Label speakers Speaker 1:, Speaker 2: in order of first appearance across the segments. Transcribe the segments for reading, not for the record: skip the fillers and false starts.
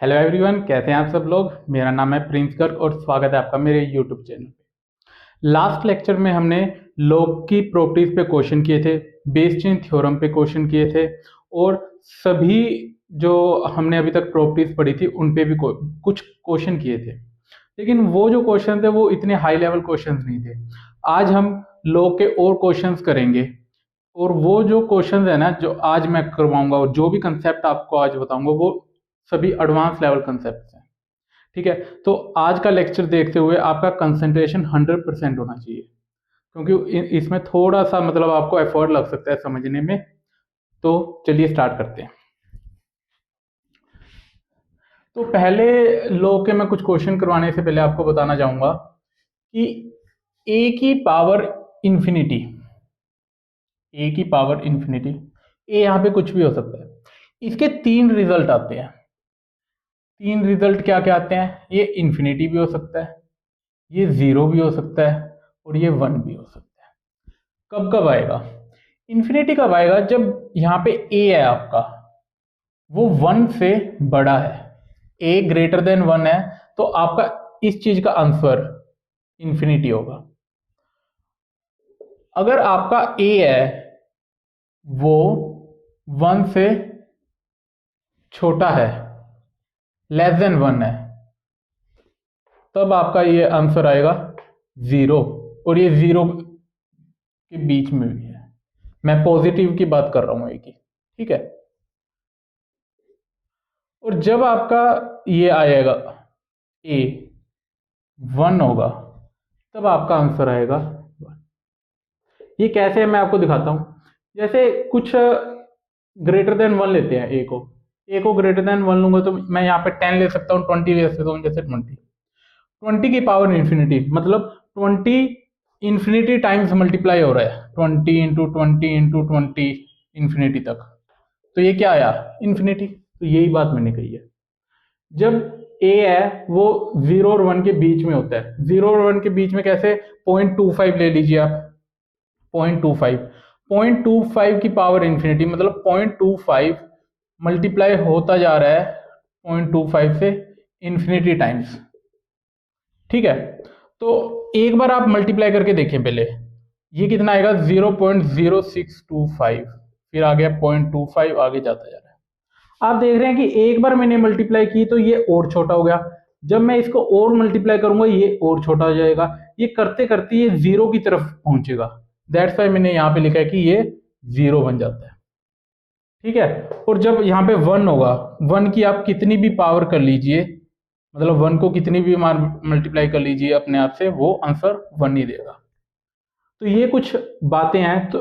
Speaker 1: Hello everyone, कैसे हैं आप सब लोग। मेरा नाम है प्रिंस गर्ग और स्वागत है आपका मेरे यूट्यूब चैनल पे। लास्ट लेक्चर में हमने लॉग की प्रॉपर्टीज पे क्वेश्चन किए थे, बेस चेन थ्योरम पे क्वेश्चन किए थे और सभी जो हमने अभी तक प्रॉपर्टीज पढ़ी थी उन पे भी कुछ क्वेश्चन किए थे। लेकिन वो जो क्वेश्चन थे वो इतने हाई लेवल क्वेश्चन नहीं थे। आज हम लॉग के और क्वेश्चंस करेंगे और वो जो क्वेश्चन है ना जो आज मैं करवाऊंगा और जो भी कंसेप्ट आपको आज बताऊंगा वो सभी एडवांस लेवल कंसेप्ट हैं। ठीक है, तो आज का लेक्चर देखते हुए आपका कंसंट्रेशन 100% होना चाहिए, क्योंकि इसमें थोड़ा सा मतलब आपको एफर्ट लग सकता है समझने में। तो चलिए स्टार्ट करते हैं। तो पहले लॉग के मैं कुछ क्वेश्चन करवाने से पहले आपको बताना चाहूंगा कि ए की पावर इंफिनिटी, ए की पावर इंफिनिटी, ए यहाँ पे कुछ भी हो सकता है। इसके तीन रिजल्ट आते हैं। तीन रिजल्ट क्या क्या आते हैं? ये इंफिनिटी भी हो सकता है, ये जीरो भी हो सकता है और ये वन भी हो सकता है। कब कब आएगा? इंफिनिटी कब आएगा? जब यहाँ पे ए है आपका वो वन से बड़ा है, ए ग्रेटर देन वन है, तो आपका इस चीज का आंसर इंफिनिटी होगा। अगर आपका ए है वो वन से छोटा है, लेस देन वन है, तब आपका ये आंसर आएगा जीरो। और ये जीरो के बीच में भी है, मैं पॉजिटिव की बात कर रहा हूं ए की। ठीक है, और जब आपका ये आएगा ए वन होगा तब आपका आंसर आएगा वन। ये कैसे है मैं आपको दिखाता हूं। जैसे कुछ ग्रेटर देन वन लेते हैं, ए को ग्रेटर देन वन लूंगा तो मैं यहाँ पे 10 ले सकता हूँ, 20 ले सकता हूँ। जैसे 20 की पावर इन्फिनिटी मतलब 20 इन्फिनिटी टाइम्स मल्टीप्लाई हो रहा है, 20 इंटू 20 इंटू 20 इन्फिनिटी तक। तो ये क्या आया? इन्फिनिटी। तो यही बात मैंने कही है। जब ए है वो जीरो और वन के बीच में होता है। जीरो और वन के बीच में कैसे? 0.25 ले लीजिए आप, 0.25 की पावर इन्फिनिटी मतलब 0.25 मल्टीप्लाई होता जा रहा है 0.25 से इन्फिनिटी टाइम्स। ठीक है, तो एक बार आप मल्टीप्लाई करके देखें पहले, ये कितना आएगा? 0.0625, फिर आ गया 0.25, आगे जाता जा रहा है। आप देख रहे हैं कि एक बार मैंने मल्टीप्लाई की तो ये और छोटा हो गया, जब मैं इसको और मल्टीप्लाई करूंगा ये और छोटा हो जाएगा, ये करते करते ये जीरो की तरफ पहुंचेगा। दैट्स वाई मैंने यहाँ पे लिखा है कि ये जीरो बन जाता है। ठीक है, और जब यहाँ पे वन होगा, वन की आप कितनी भी पावर कर लीजिए, मतलब वन को कितनी भी मल्टीप्लाई कर लीजिए अपने आप से, वो आंसर वन ही देगा। तो ये कुछ बातें हैं तो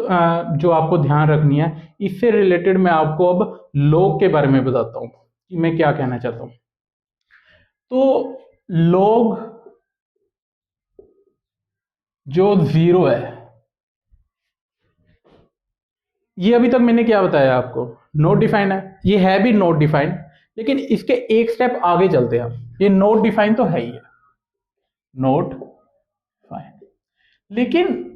Speaker 1: जो आपको ध्यान रखनी है। इससे रिलेटेड मैं आपको अब लॉग के बारे में बताता हूं कि मैं क्या कहना चाहता हूं। तो लॉग जो जीरो है, ये अभी तक मैंने क्या बताया आपको? नॉट डिफाइंड है। ये है भी नॉट डिफाइंड, लेकिन इसके एक स्टेप आगे चलते हैं हम। ये नॉट डिफाइंड तो है ही है, नॉट डिफाइंड, लेकिन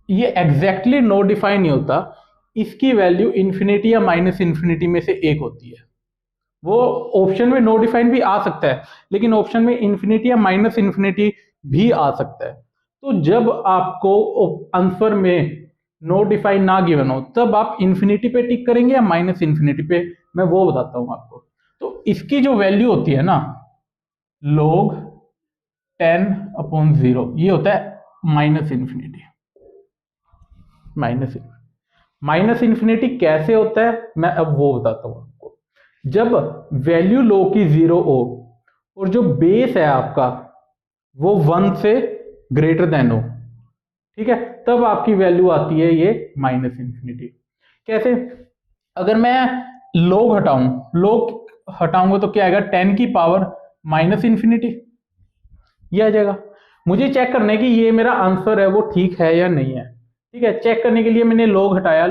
Speaker 1: ये एग्जैक्टली नॉट डिफाइंड नहीं होता। इसकी वैल्यू इन्फिनिटी या माइनस इन्फिनिटी में से एक होती है। वो ऑप्शन में नॉट डिफाइंड भी आ सकता है, लेकिन ऑप्शन में इन्फिनिटी या माइनस इन्फिनिटी भी आ सकता है। तो जब आपको आंसर में नॉट डिफाइंड ना गिवन हो तब आप इन्फिनिटी पे टिक करेंगे या माइनस इन्फिनिटी पे, मैं वो बताता हूं आपको। तो इसकी जो वैल्यू होती है ना, log 10/0, ये होता है माइनस इन्फिनिटी। माइनस इन्फिनिटी कैसे होता है मैं अब वो बताता हूं आपको। जब वैल्यू लो की जीरो हो और जो बेस है आपका वो वन से ग्रेटर देन हो, ठीक है, तब आपकी वैल्यू आती है ये माइनस इन्फिनिटी। कैसे? अगर मैं log हटाऊंगा तो क्या आएगा? 10 की पावर माइनस इन्फिनिटी, ये आ जाएगा। मुझे चेक करना है कि ये मेरा आंसर है वो ठीक है या नहीं है। ठीक है, चेक करने के लिए मैंने log हटाया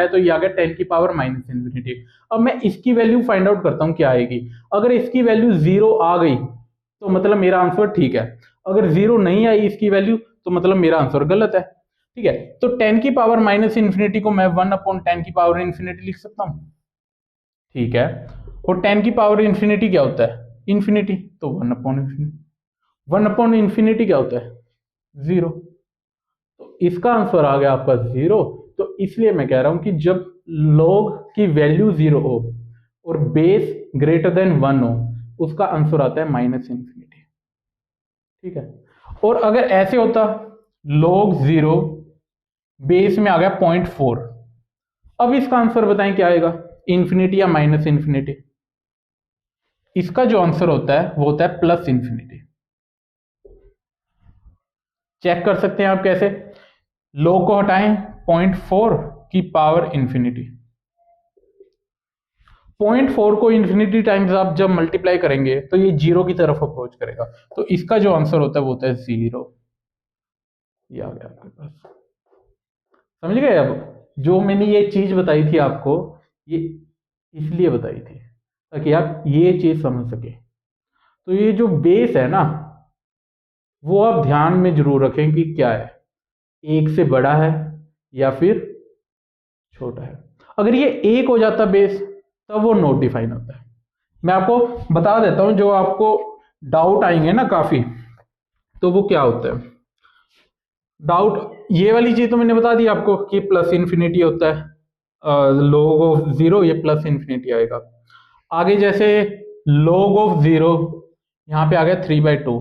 Speaker 1: तो ये आ गया 10 की पावर माइनस इन्फिनिटी। अब मैं इसकी वैल्यू फाइंड आउट करता हूं क्या आएगी। अगर इसकी वैल्यू जीरो आ गई तो मतलब मेरा आंसर ठीक है, अगर जीरो नहीं आई इसकी वैल्यू तो मतलब मेरा आंसर गलत है। ठीक है, तो 10 की पावर माइनस इन्फिनिटी को मैं 1/10 की पावर इन्फिनिटी लिख सकता हूं। ठीक है, और 10 की पावर इन्फिनिटी क्या होता है? इन्फिनिटी, तो 1/इन्फिनिटी। 1/इन्फिनिटी क्या होता है? 0। तो इसका आंसर आ गया आपका 0। तो इसलिए मैं कह रहा हूं कि जब log की वैल्यू 0 हो और बेस ग्रेटर देन 1 हो, उसका आंसर आता है -इन्फिनिटी। ठीक है। और अगर ऐसे होता log 0 बेस में आ गया 0.4, अब इसका आंसर बताएं क्या आएगा, इन्फिनिटी या -इन्फिनिटी? इसका जो आंसर होता है वो होता है +इन्फिनिटी। चेक कर सकते हैं आप कैसे, log को हटाएं, 0.4 की पावर इन्फिनिटी। 0.4 को इन्फिनिटी टाइम्स आप जब मल्टीप्लाई करेंगे तो ये 0 की तरफ अप्रोच करेगा, तो इसका जो आंसर होता है वो होता है 0। ये आ गया आपके पास। समझ गए? अब जो मैंने ये चीज बताई थी आपको, ये इसलिए बताई थी ताकि आप ये चीज समझ सके। तो ये जो बेस है ना, वो आप ध्यान में जरूर रखें कि क्या है, एक से बड़ा है या फिर छोटा है। अगर ये एक हो जाता बेस, तब वो नॉट डिफाइन होता है। मैं आपको बता देता हूं, जो आपको डाउट आएंगे ना काफी, तो वो क्या होता है डाउट। ये वाली चीज तो मैंने बता दी आपको कि +इन्फिनिटी होता है, log ऑफ 0, ये +इन्फिनिटी आएगा। आगे जैसे log ऑफ 0, यहां पे आ गया 3/2।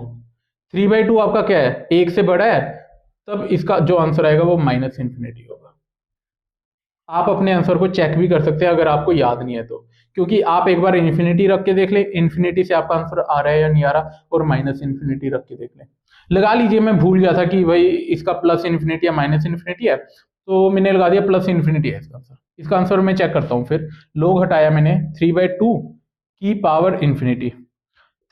Speaker 1: 3/2 आपका क्या है, एक से बड़ा है, तब इसका जो आंसर आएगा वो -इन्फिनिटी होगा। आप अपने आंसर को चेक भी कर सकते हैं अगर आपको याद नहीं है तो, क्योंकि आप एक बार इन्फिनिटी रख के देख ले, इन्फिनिटी से आपका आंसर आ रहा है या नहीं आ रहा, और -इन्फिनिटी रख के देख ले। लगा लीजिए मैं भूल गया था कि भाई इसका +इन्फिनिटी या -इन्फिनिटी है, तो मैंने लगा दिया +इन्फिनिटी है इसका आंसर। इसका आंसर मैं चेक करता हूँ फिर। लोग हटाया मैंने, 3/2 की पावर इन्फिनिटी।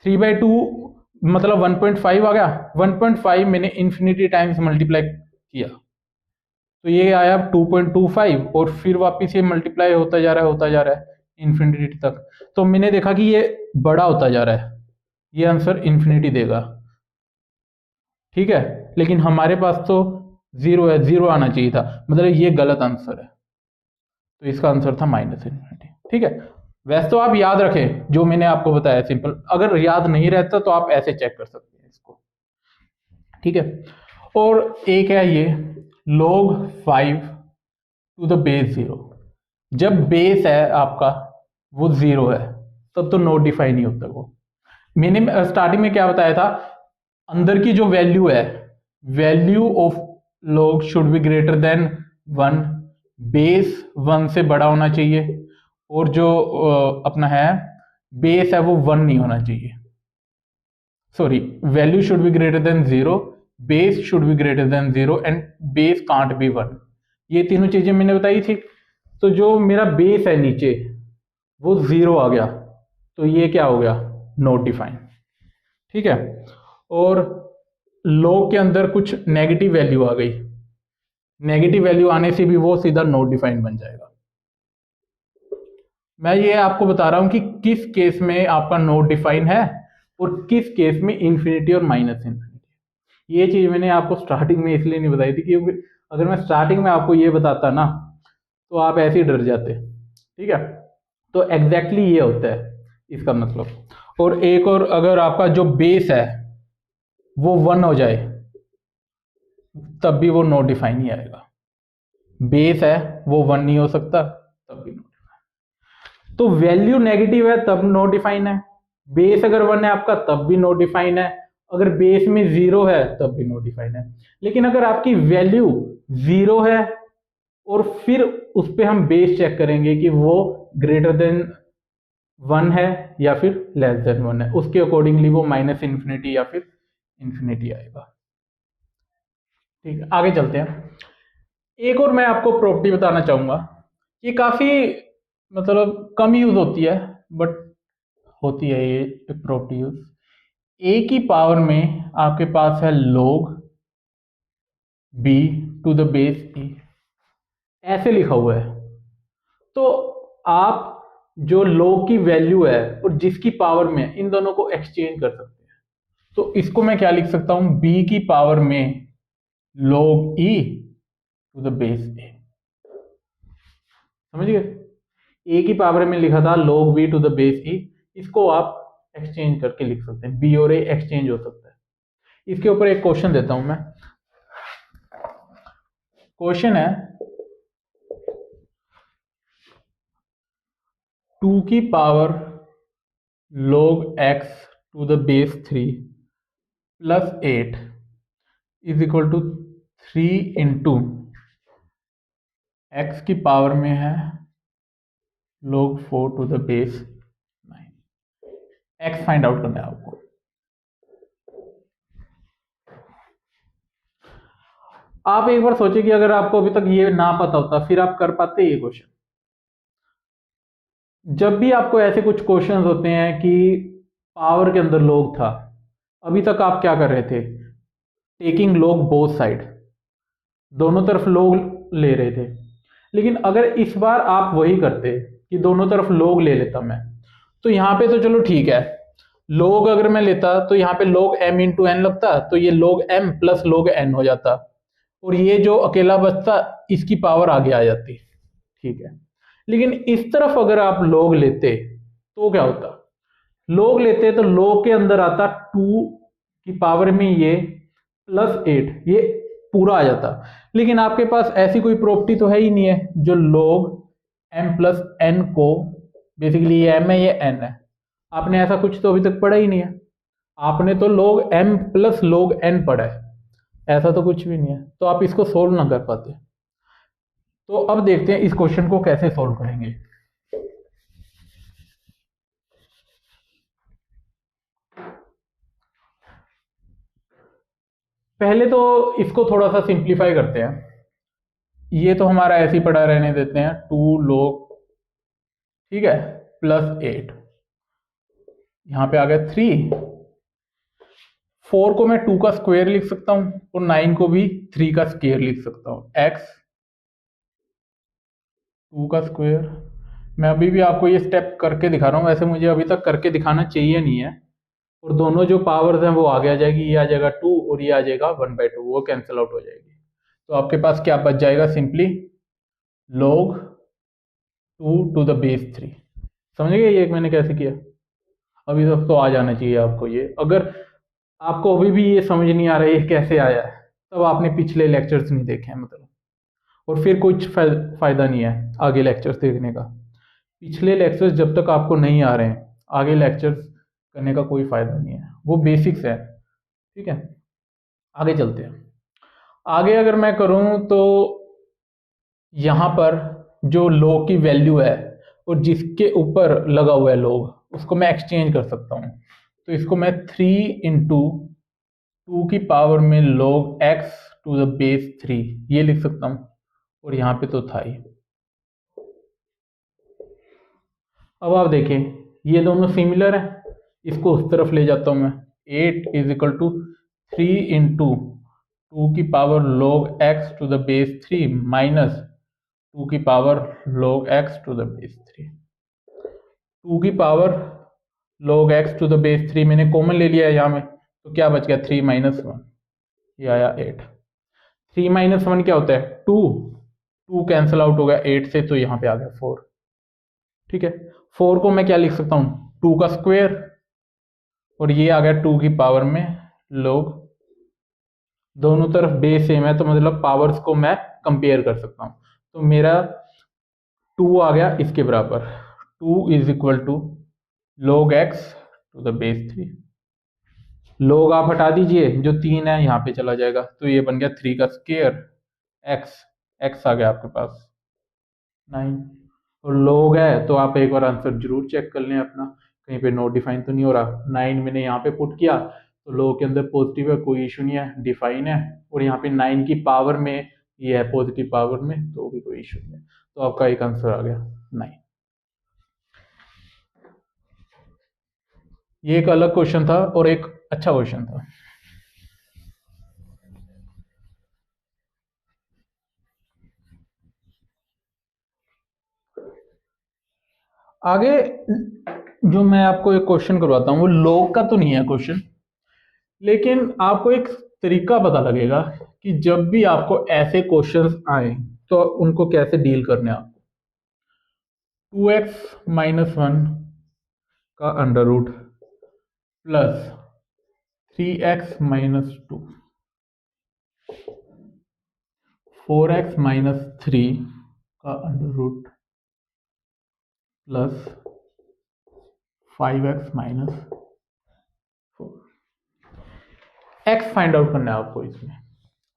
Speaker 1: 3/2 मतलब 1.5 आ गया। 1.5 मैंने इन्फिनिटी टाइम्स मल्टीप्लाई किया, तो ये आया 2.25, और फिर वापिस ये मल्टीप्लाई होता जा रहा है, होता जा रहा है इन्फिनिटी तक। तो मैंने देखा कि ये बड़ा होता जा रहा है, ये आंसर इन्फिनिटी देगा। ठीक है, लेकिन हमारे पास तो 0 है, 0 आना चाहिए था, मतलब ये गलत आंसर है, तो इसका आंसर था -इन्फिनिटी। ठीक है, वैसे तो आप याद रखें जो मैंने आपको बताया सिंपल, अगर याद नहीं रहता तो आप ऐसे चेक कर सकते हैं इसको। ठीक है, और एक है ये log 5 टू द बेस 0। जब बेस है आपका वो 0 है, तब तो नॉट डिफाइन ही होता है वो। मैंने स्टार्टिंग में क्या बताया था, अंदर की जो वैल्यू है, value of log should be greater than 1, base 1 से बड़ा होना चाहिए, और जो अपना है बेस है वो 1 नहीं होना चाहिए। Sorry, value should be greater than 0, base should be greater than 0, and base can't be 1। ये तीनों चीजें मैंने बताई थी। तो जो मेरा बेस है नीचे वो 0 आ गया, तो ये क्या हो गया, नॉट डिफाइन। ठीक है, और log के अंदर कुछ नेगेटिव वैल्यू आ गई, नेगेटिव वैल्यू आने से भी वो सीधा नॉट डिफाइन बन जाएगा। मैं ये आपको बता रहा हूं कि किस केस में आपका नॉट डिफाइन है और किस केस में इन्फिनिटी और -इन्फिनिटी। ये चीज मैंने आपको स्टार्टिंग में इसलिए नहीं बताई थी, क्योंकि अगर मैं स्टार्टिंग में आपको ये बताता ना तो आप ऐसे ही डर जाते। ठीक है, तो एग्जैक्टली ये होता है इसका मतलब। और एक और, अगर आपका जो बेस है वो 1 हो जाए, तब भी वो नॉट डिफाइन ही आएगा। बेस है वो 1 नहीं हो सकता, तब भी नॉट डिफाइन। तो वैल्यू नेगेटिव है तब नॉट डिफाइन है, बेस अगर 1 है आपका तब भी नॉट डिफाइन है, अगर बेस में 0 है तब भी नॉट डिफाइन है। लेकिन अगर आपकी वैल्यू 0 है और फिर उस पर हम बेस चेक करेंगे कि वो ग्रेटर देन 1 है या फिर लेस देन 1 है, उसके अकॉर्डिंगली वो -इन्फिनिटी या फिर इन्फिनिटी आएगा। ठीक है, आगे चलते हैं। एक और मैं आपको प्रॉपर्टी बताना चाहूंगा, ये काफी मतलब कम यूज होती है, बट होती है ये प्रॉपर्टी यूज। ए की पावर में आपके पास है log b to the base e, ऐसे लिखा हुआ है। तो आप जो log की वैल्यू है और जिसकी पावर में, इन दोनों को एक्सचेंज कर सकते हैं। तो इसको मैं क्या लिख सकता हूं, b की पावर में log e to the base A. समझ गए, ए की पावर में लिखा था log b to the base e, इसको आप एक्सचेंज करके लिख सकते हैं, बी और ए एक्सचेंज हो सकता है। इसके ऊपर एक क्वेश्चन देता हूं मैं। क्वेश्चन है 2 की power log x to the base 3 plus 8 is equal to 3 into x की पावर में है log 4 to the base 9। x find out करना है आपको। आप एक बार सोचिए कि अगर आपको अभी तक ये ना पता होता फिर आप कर पाते ये क्वेश्चन। जब भी आपको ऐसे कुछ क्वेश्चंस होते हैं कि पावर के अंदर log था, अभी तक आप क्या कर रहे थे, टेकिंग log बोथ साइड, दोनों तरफ log ले रहे थे। लेकिन अगर इस बार आप वही करते कि दोनों तरफ log ले लेता मैं, तो यहाँ पे तो चलो ठीक है, log अगर मैं लेता तो यहाँ पे log m इंटू एन लगता, तो ये log m plus log n हो जाता, और ये जो अकेला बचता इसकी पावर आगे आ जाती, ठीक है। लेकिन इस तरफ अगर आप log लेते तो क्या होता, log लेते तो log के अंदर आता 2 की पावर में ये प्लस 8, ये पूरा आ जाता। लेकिन आपके पास ऐसी कोई प्रॉपर्टी तो है ही नहीं है जो log m प्लस n को, बेसिकली ये m है ये n है, आपने ऐसा कुछ तो अभी तक पढ़ा ही नहीं है। आपने तो log m plus log n पढ़ा है, ऐसा तो कुछ भी नहीं है, तो आप इसको सोल्व ना कर पाते। तो अब देखते हैं इस क्वेश्चन को कैसे सोल्व करेंगे। पहले तो इसको थोड़ा सा सिंप्लीफाई करते हैं। ये तो हमारा ऐसे ही पड़ा रहने देते हैं, 2 log, ठीक है, प्लस 8, यहां पे आ गया 3। 4 को मैं 2 का स्क्वायर लिख सकता हूं और 9 को भी 3 का स्क्वायर लिख सकता हूं। x 2 का स्क्वायर, मैं अभी भी आपको ये स्टेप करके दिखा रहा हूं, वैसे मुझे अभी तक करके दिखाना चाहिए नहीं है। और दोनों जो पावर्स हैं वो आगे आ जाएगी, ये आ जाएगा 2 और ये आ जाएगा 1/2, वो कैंसिल आउट हो जाएगी। तो आपके पास क्या बच जाएगा, simply log 2 to the base 3। समझ गए ये मैंने कैसे किया? अभी तक तो आ जाना चाहिए आपको ये। अगर आपको अभी भी ये समझ नहीं आ रहा है ये कैसे आया है, तब आपने पिछले लेक्चर्स नहीं देखे हैं मतलब, और फिर कुछ फायदा नहीं है आगे लेक्चर्स देखने का। पिछले लेक्चर्स जब तक आपको नहीं आ रहे हैं, आगे लेक्चर्स करने का कोई फायदा नहीं है, वो बेसिक्स है, ठीक है। आगे चलते हैं। आगे अगर मैं करूं तो यहां पर जो log की वैल्यू है और जिसके ऊपर लगा हुआ है log, उसको मैं एक्सचेंज कर सकता हूं। तो इसको मैं 3 इंटू 2 की पावर में log x to the base 3 ये लिख सकता हूं, और यहां पे तो था ही। अब आप देखें ये दोनों सिमिलर हैं, इसको उस तरफ ले जाता हूं मैं। 8 इज इक्वल टू 3 इंटू 2 की power log x to the base 3 minus 2 की power log x to the base 3। 2 की power log x to the base 3 मैंने कॉमन ले लिया है यहाँ में, तो क्या बच गया 3 माइनस 1, ये आया 8। 3 माइनस 1 क्या होता है 2, 2 कैंसिल आउट हो गया 8 से, तो यहाँ पे आ गया 4, ठीक है। 4 को मैं क्या लिख सकता हूँ 2 का स्क्वायर, और ये आ गया 2 की पावर में log, दोनों तरफ बेस सेम है तो मतलब पावर्स को मैं कंपेयर कर सकता हूँ। तो मेरा 2 आ गया इसके बराबर, 2 is equal to log x to the base 3। log आप हटा दीजिए, जो 3 है यहाँ पे चला जाएगा, तो ये बन गया 3 का स्क्वायर, x आ गया आपके पास 9। और log है तो आप एक बार आंसर जरूर चेक कर लें अपना, कहीं पे नोट डिफाइन तो नहीं हो रहा। 9 मैंने यहाँ पे पुट किया तो log के अंदर पॉजिटिव है, कोई इशू नहीं है, डिफाइन है। और यहाँ पे 9 की पावर में ये है पॉजिटिव पावर में, तो भी कोई इशू नहीं है। तो आपका एक आंसर आ गया 9। ये एक अलग क्वेश्चन था और एक अच्छा क्वेश्चन था। आगे जो मैं आपको एक क्वेश्चन करवाता हूँ वो log का तो नहीं है क्वेश्चन, लेकिन आपको एक तरीका पता लगेगा कि जब भी आपको ऐसे क्वेश्चंस आए तो उनको कैसे डील करने हैं। आपको 2x माइनस 1 का under root plus 3x-2, 4x-3 का under root plus 5x-4। x find out करना है आपको इसमें।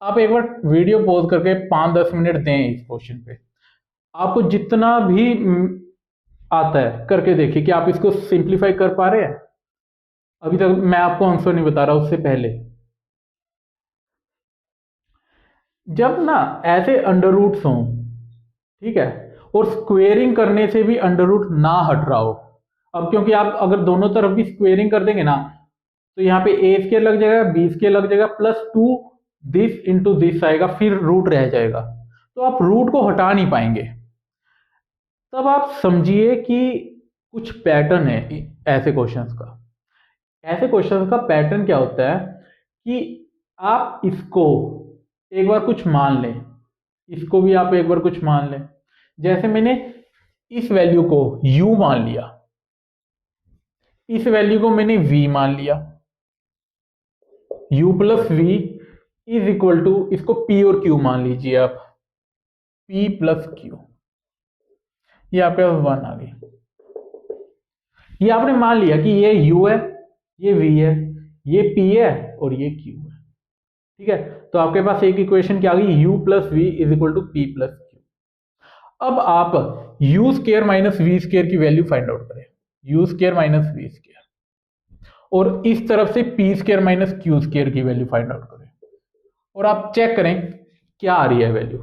Speaker 1: आप एक बार वीडियो पॉज करके 5-10 मिनट दें इस क्वेश्चन पे, आपको जितना भी आता है करके देखिए कि आप इसको सिंप्लीफाई कर पा रहे हैं। अभी तक मैं आपको आंसर नहीं बता रहा, उससे पहले जब ना ऐसे अंडर रूट्स हों, ठीक है, और स्क्वेयरिंग करने से भी अंडर रूट ना हट रहा हो। अब क्योंकि आप अगर दोनों तरफ भी स्क्वेयरिंग कर देंगे ना, तो यहाँ पे ए स्क्वायर लग जाएगा, बी स्क्वायर लग जाएगा, प्लस 2 दिस इंटू दिस आएगा, फिर रूट रह जाएगा, तो आप रूट को हटा नहीं पाएंगे। तब आप समझिए कि कुछ पैटर्न है ऐसे क्वेश्चंस का। ऐसे क्वेश्चंस का पैटर्न क्या होता है कि आप इसको एक बार कुछ मान लें, इसको भी आप एक बार कुछ मान लें। जैसे मैंने इस वैल्यू को u मान लिया, इस वैल्यू को मैंने v मान लिया, u plus v is equal to, इसको p और q मान लीजिए आप, p प्लस q, ये आपके पास 1 आ गई। ये आपने मान लिया कि ये u है, ये v है, ये p है और ये q है, ठीक है। तो आपके पास एक इक्वेशन क्या आ गई, u plus v is equal to p plus q। अब आप u square minus v square की वैल्यू फाइंड आउट करें, u square minus v square, और इस तरफ से p square minus q square की वैल्यू फाइंड आउट करें, और आप चेक करें क्या आ रही है वैल्यू।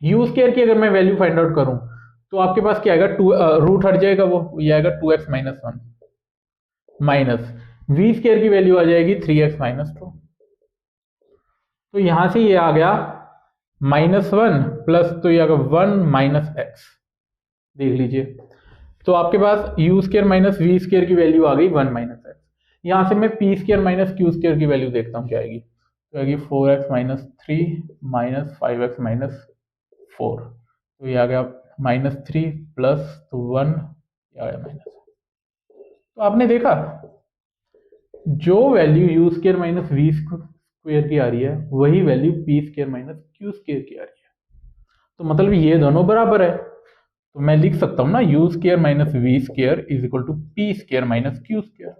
Speaker 1: u स्क्वायर की अगर मैं वैल्यू फाइंड आउट करूं तो आपके पास क्या आएगा, रूट हट जाएगा, वो ये आएगा 2x minus 1, minus v square की वैल्यू आ जाएगी 3x माइनस 2। तो यहां से ये आ गया -1 प्लस, तो ये आ गया 1 माइनस x, देख लीजिए। तो आपके पास u square minus v square की वैल्यू आ गई 1 माइनस x। यहां से मैं p square minus q square की वैल्यू देखता हूं क्या आएगी, तो आएगी 4x minus 3 minus 5x minus 4, तो ये आ गया -3 प्लस 1, ये आ गया माइनस। तो आपने देखा जो value u square minus v square की आ रही है वही value p square minus q square की आ रही है, तो मतलब ये दोनों बराबर है। तो मैं लिख सकता हूं ना u square minus v square is equal to p square minus q square,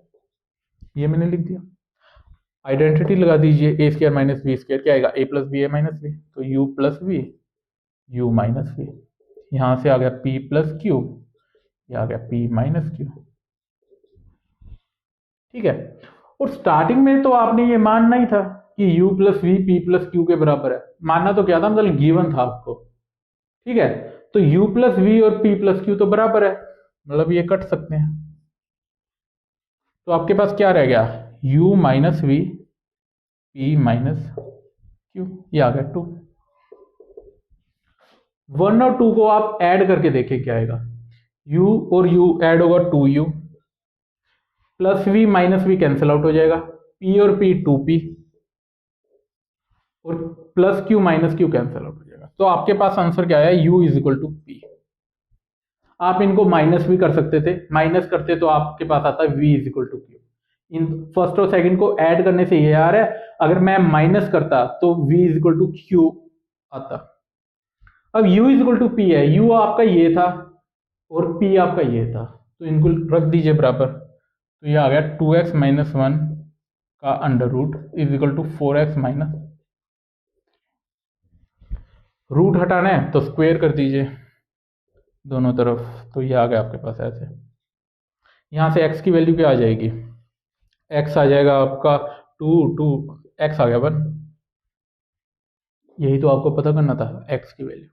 Speaker 1: ये मैंने लिख दिया। आइडेंटिटी लगा दीजिए, a square minus v square क्या आएगा, a plus b a minus b, तो u plus v, u minus v, यहां से आ गया p प्लस q, ये आ गया p माइनस q, ठीक है। और स्टार्टिंग में तो आपने ये मानना ही था कि u plus V P plus Q के बराबर है, मानना तो क्या था, मतलब गिवन था आपको, ठीक है। तो u प्लस वी और p प्लस क्यू तो बराबर है, मतलब ये कट सकते हैं। तो आपके पास क्या रह गया, u minus v p minus q, ये आ गया 2। 1 और 2 को आप ऐड करके देखें क्या आएगा, u और u ऐड होगा 2u, plus v minus v cancel out हो जाएगा, p और p 2p, और plus q minus q cancel out हो जाएगा। तो आपके पास आंसर क्या आया, u is equal to p। आप इनको माइनस भी कर सकते थे, माइनस करते तो आपके पास आता v is equal to q। इन फर्स्ट और सेकंड को ऐड करने से ये आ रहा है, अगर मैं माइनस करता तो v is equal to q आता। अब u is equal to p है, u आपका ये था और p आपका ये था, तो इनको रख दीजिए बराबर, तो ये आ गया 2x माइनस 1 का under root is equal to 4x minus, root हटाना है तो स्क्वायर कर दीजिए दोनों तरफ, तो ये आ गया आपके पास ऐसे। यहां से x की वैल्यू क्या आ जाएगी, x आ जाएगा आपका 2 x आ गया 1, यही तो आपको पता करना था x की वैल्यू।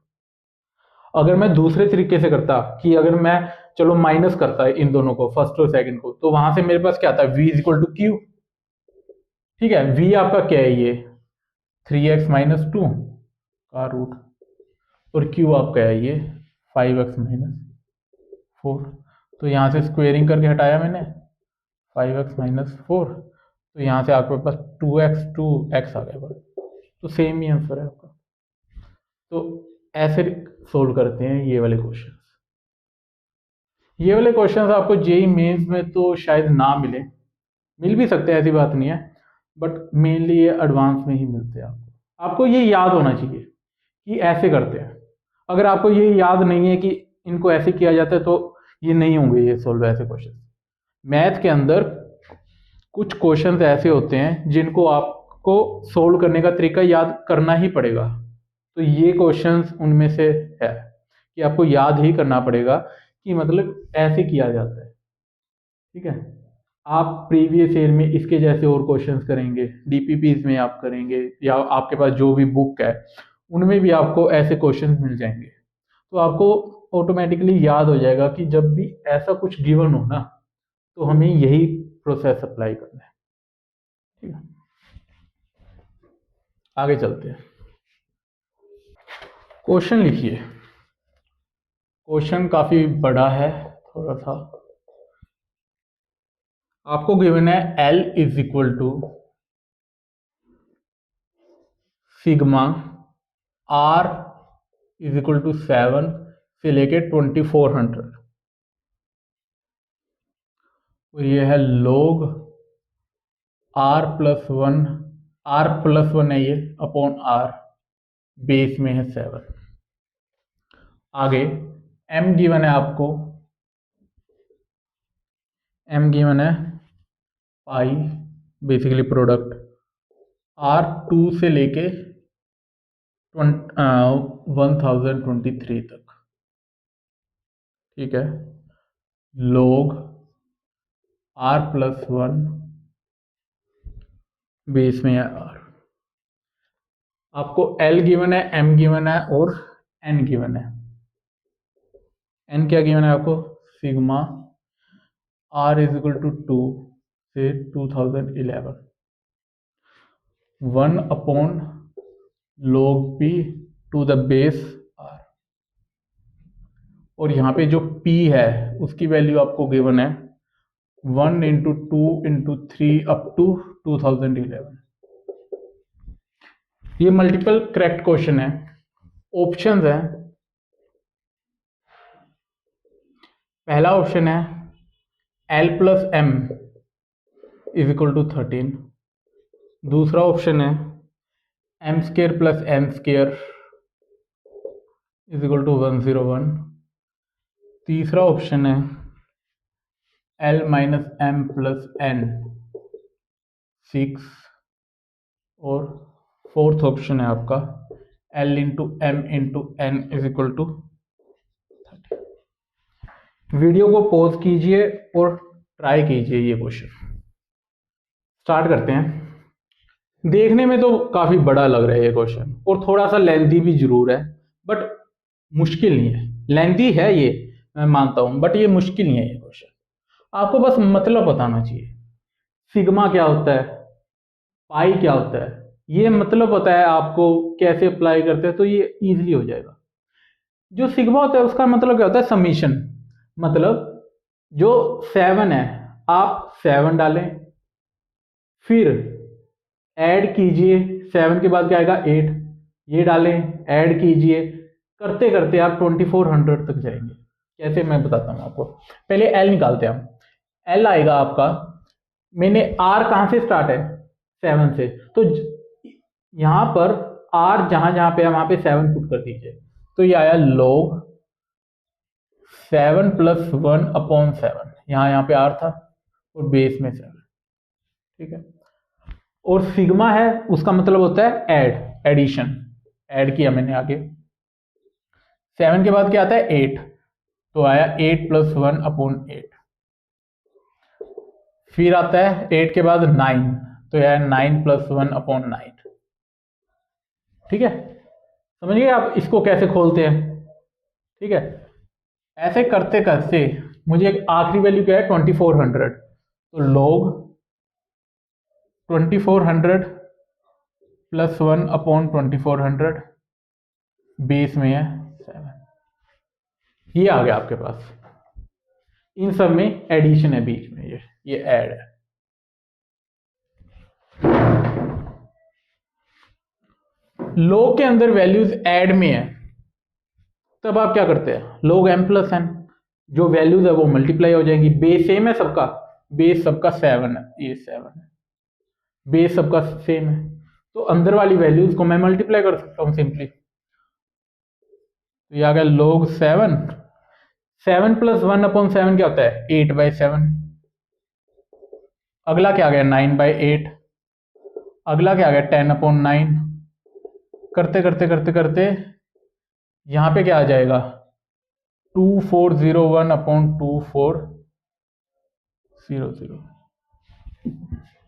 Speaker 1: अगर मैं दूसरे तरीके से करता कि अगर मैं चलो माइनस करता है इन दोनों को, फर्स्ट और सेकंड को, तो वहां से मेरे पास क्या आता है, v is equal to q, ठीक है। v आपका क्या है, ये 3x माइनस 2 का रूट, और q आपका है ये 5x माइनस 4, तो यहाँ से स्क्वेयरिंग करके हटाया मैंने 5x माइनस 4, तो यहाँ से आपके पास 2x आ गया, तो सेम ही आंसर है आपका। तो ऐसे सोल्व करते हैं ये वाले क्वेश्चंस। ये वाले क्वेश्चंस आपको जेईई मेंस में तो शायद ना मिले, मिल भी सकते हैं, ऐसी बात नहीं है, बट मेनली ये एडवांस में ही मिलते हैं आपको। आपको ये याद होना चाहिए कि ऐसे करते हैं। अगर आपको ये याद नहीं है कि इनको ऐसे किया जाता है तो ये नहीं होंगे ये सोल्व ऐसे क्वेश्चन। मैथ के अंदर कुछ क्वेश्चंस ऐसे होते हैं जिनको आपको सोल्व करने का तरीका याद करना ही पड़ेगा। तो ये क्वेश्चंस उनमें से है कि आपको याद ही करना पड़ेगा कि मतलब ऐसे किया जाता है। ठीक है, आप प्रीवियस ईयर में इसके जैसे और क्वेश्चंस करेंगे, डीपीपीज में आप करेंगे, या आपके पास जो भी बुक है उनमें भी आपको ऐसे क्वेश्चंस मिल जाएंगे। तो आपको ऑटोमेटिकली याद हो जाएगा कि जब भी ऐसा कुछ गिवन हो ना तो हमें यही प्रोसेस अप्लाई करना है। ठीक है, आगे चलते हैं। क्वेश्चन लिखिए। क्वेश्चन काफी बड़ा है थोड़ा सा। आपको गिवन है L is equal to sigma R is equal to 7 से लेके 2400, और ये है log R+1 है ये अपॉन R, बेस में है 7। आगे M गिवन है आपको, M गिवन है पाई, बेसिकली प्रोडक्ट R2 से लेके 1023 तक। ठीक है, log R+1 बेस में है R। आपको L गिवन है, M गिवन है और N गिवन है। N क्या गिवन है आपको? Sigma R is equal to 2 से 2011, 1 upon log P to the base R, और यहाँ पे जो P है उसकी वैल्यू आपको गिवन है 1 इंटू 2 इंटू 3 अप टू 2011। ये मल्टीपल करेक्ट क्वेश्चन है। ऑप्शंस है, पहला ऑप्शन है L+M इज इक्वल टू 13। दूसरा ऑप्शन है M² plus N² is equal to 101। तीसरा ऑप्शन है L-M प्लस N 6, और फोर्थ ऑप्शन है आपका L into M into N is equal to 30। Video को पॉज कीजिए और ट्राई कीजिए ये क्वेश्चन। स्टार्ट करते हैं। देखने में तो काफी बड़ा लग रहा है ये क्वेश्चन, और थोड़ा सा लेंथी भी जरूर है, बट मुश्किल नहीं है। लेंथी है ये, मैं मानता हूं, बट ये मुश्किल नहीं है ये क्वेश्चन। आपको बस मतलब बताना चाहिए। सिग्मा क्या होता है, पाई क्या होता है, ये मतलब पता है आपको, कैसे अप्लाई करते हैं तो ये इजीली हो जाएगा। जो सिग्मा होता है उसका मतलब क्या होता है? समीशन। मतलब जो 7 है आप 7 डालें, फिर ऐड कीजिए, 7 के बाद क्या आएगा 8, ये डालें, ऐड कीजिए, करते करते आप 2400 तक जाएंगे। कैसे, मैं बताता हूं आपको। पहले एल निकालते हैं हम। एल आएगा आपका, मैंने आर कहां से स्टार्ट है? 7 से, तो यहां पर आर जहां जहां पे है वहां पे 7 पुट कर दीजिए, तो ये आया log 7 प्लस 1 अपॉन 7। यहाँ पे आर था और बेस में 7। ठीक है, और सिग्मा है उसका मतलब होता है ऐड, एडिशन। ऐड किया मैंने आगे, 7 के बाद क्या आता है 8, तो आया 8 प्लस 1 अपॉन 8। फिर आता है 8 के बाद 9, तो यह 9 प्लस 1 अपॉन 9। ठीक है, समझिए आप इसको कैसे खोलते हैं। ठीक है, ऐसे करते करते मुझे एक आखिरी वैल्यू क्या है 2400, तो log 2400 प्लस 1 अपॉन 2400 बेस में है 7। ये आ गया आपके पास। इन सब में एडिशन है बीच में, ये ऐड है। log के अंदर वैल्यूज ऐड में है, तब आप क्या करते हैं? log m प्लस n, जो वैल्यूज है वो मल्टीप्लाई हो जाएंगी। बेस सेम है सबका, बेस सबका 7 है, ये 7 है, बेस सबका सेम है, तो अंदर वाली वैल्यूज को मैं मल्टीप्लाई कर सकता हूँ सिंपली। तो ये आ गया log 7, 7 + 1/7 क्या होता है 8/7। अगला क्या आ गया 9/8। अगला क्या आ गया 10/9। करते करते करते करते यहाँ पे क्या आ जाएगा 2401/2400।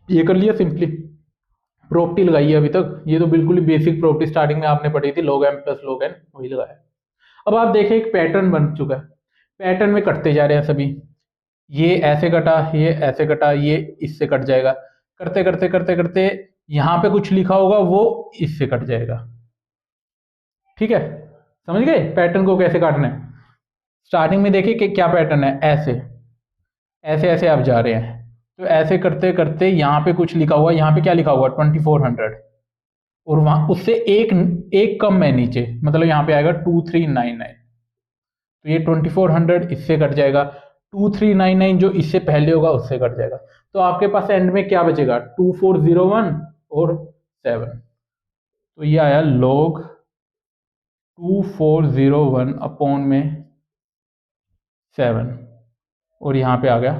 Speaker 1: ये कर लिया सिंपली। प्रॉपर्टी लगाई है अभी तक, ये तो बिल्कुल ही बेसिक प्रॉपर्टी स्टार्टिंग में आपने पढ़ी थी, log m + log n, वही लगाया। अब आप देखें एक पैटर्न बन चुका है, पैटर्न में कटते जा रहे हैं सभी, ये ऐसे कटा, ये ऐसे कटा, ये इससे कट जाएगा, करते करते करते करते यहाँ पे कुछ लिखा होगा वो इससे कट जाएगा। ठीक है, समझ गए पैटर्न को कैसे काटना है। स्टार्टिंग में देखिए कि क्या पैटर्न है, ऐसे ऐसे ऐसे आप जा रहे हैं, तो ऐसे करते करते यहाँ पे कुछ लिखा हुआ, यहाँ पे क्या लिखा हुआ 2400, और वहां उससे एक एक कम है नीचे, मतलब यहाँ पे आएगा 2399, तो ये 2400 इससे कट जाएगा, 2399 जो इससे पहले होगा उससे कट जाएगा, तो आपके पास एंड में क्या बचेगा 2401 और 7। तो ये आया log 2401 अपॉन में 7, और यहाँ पे आ गया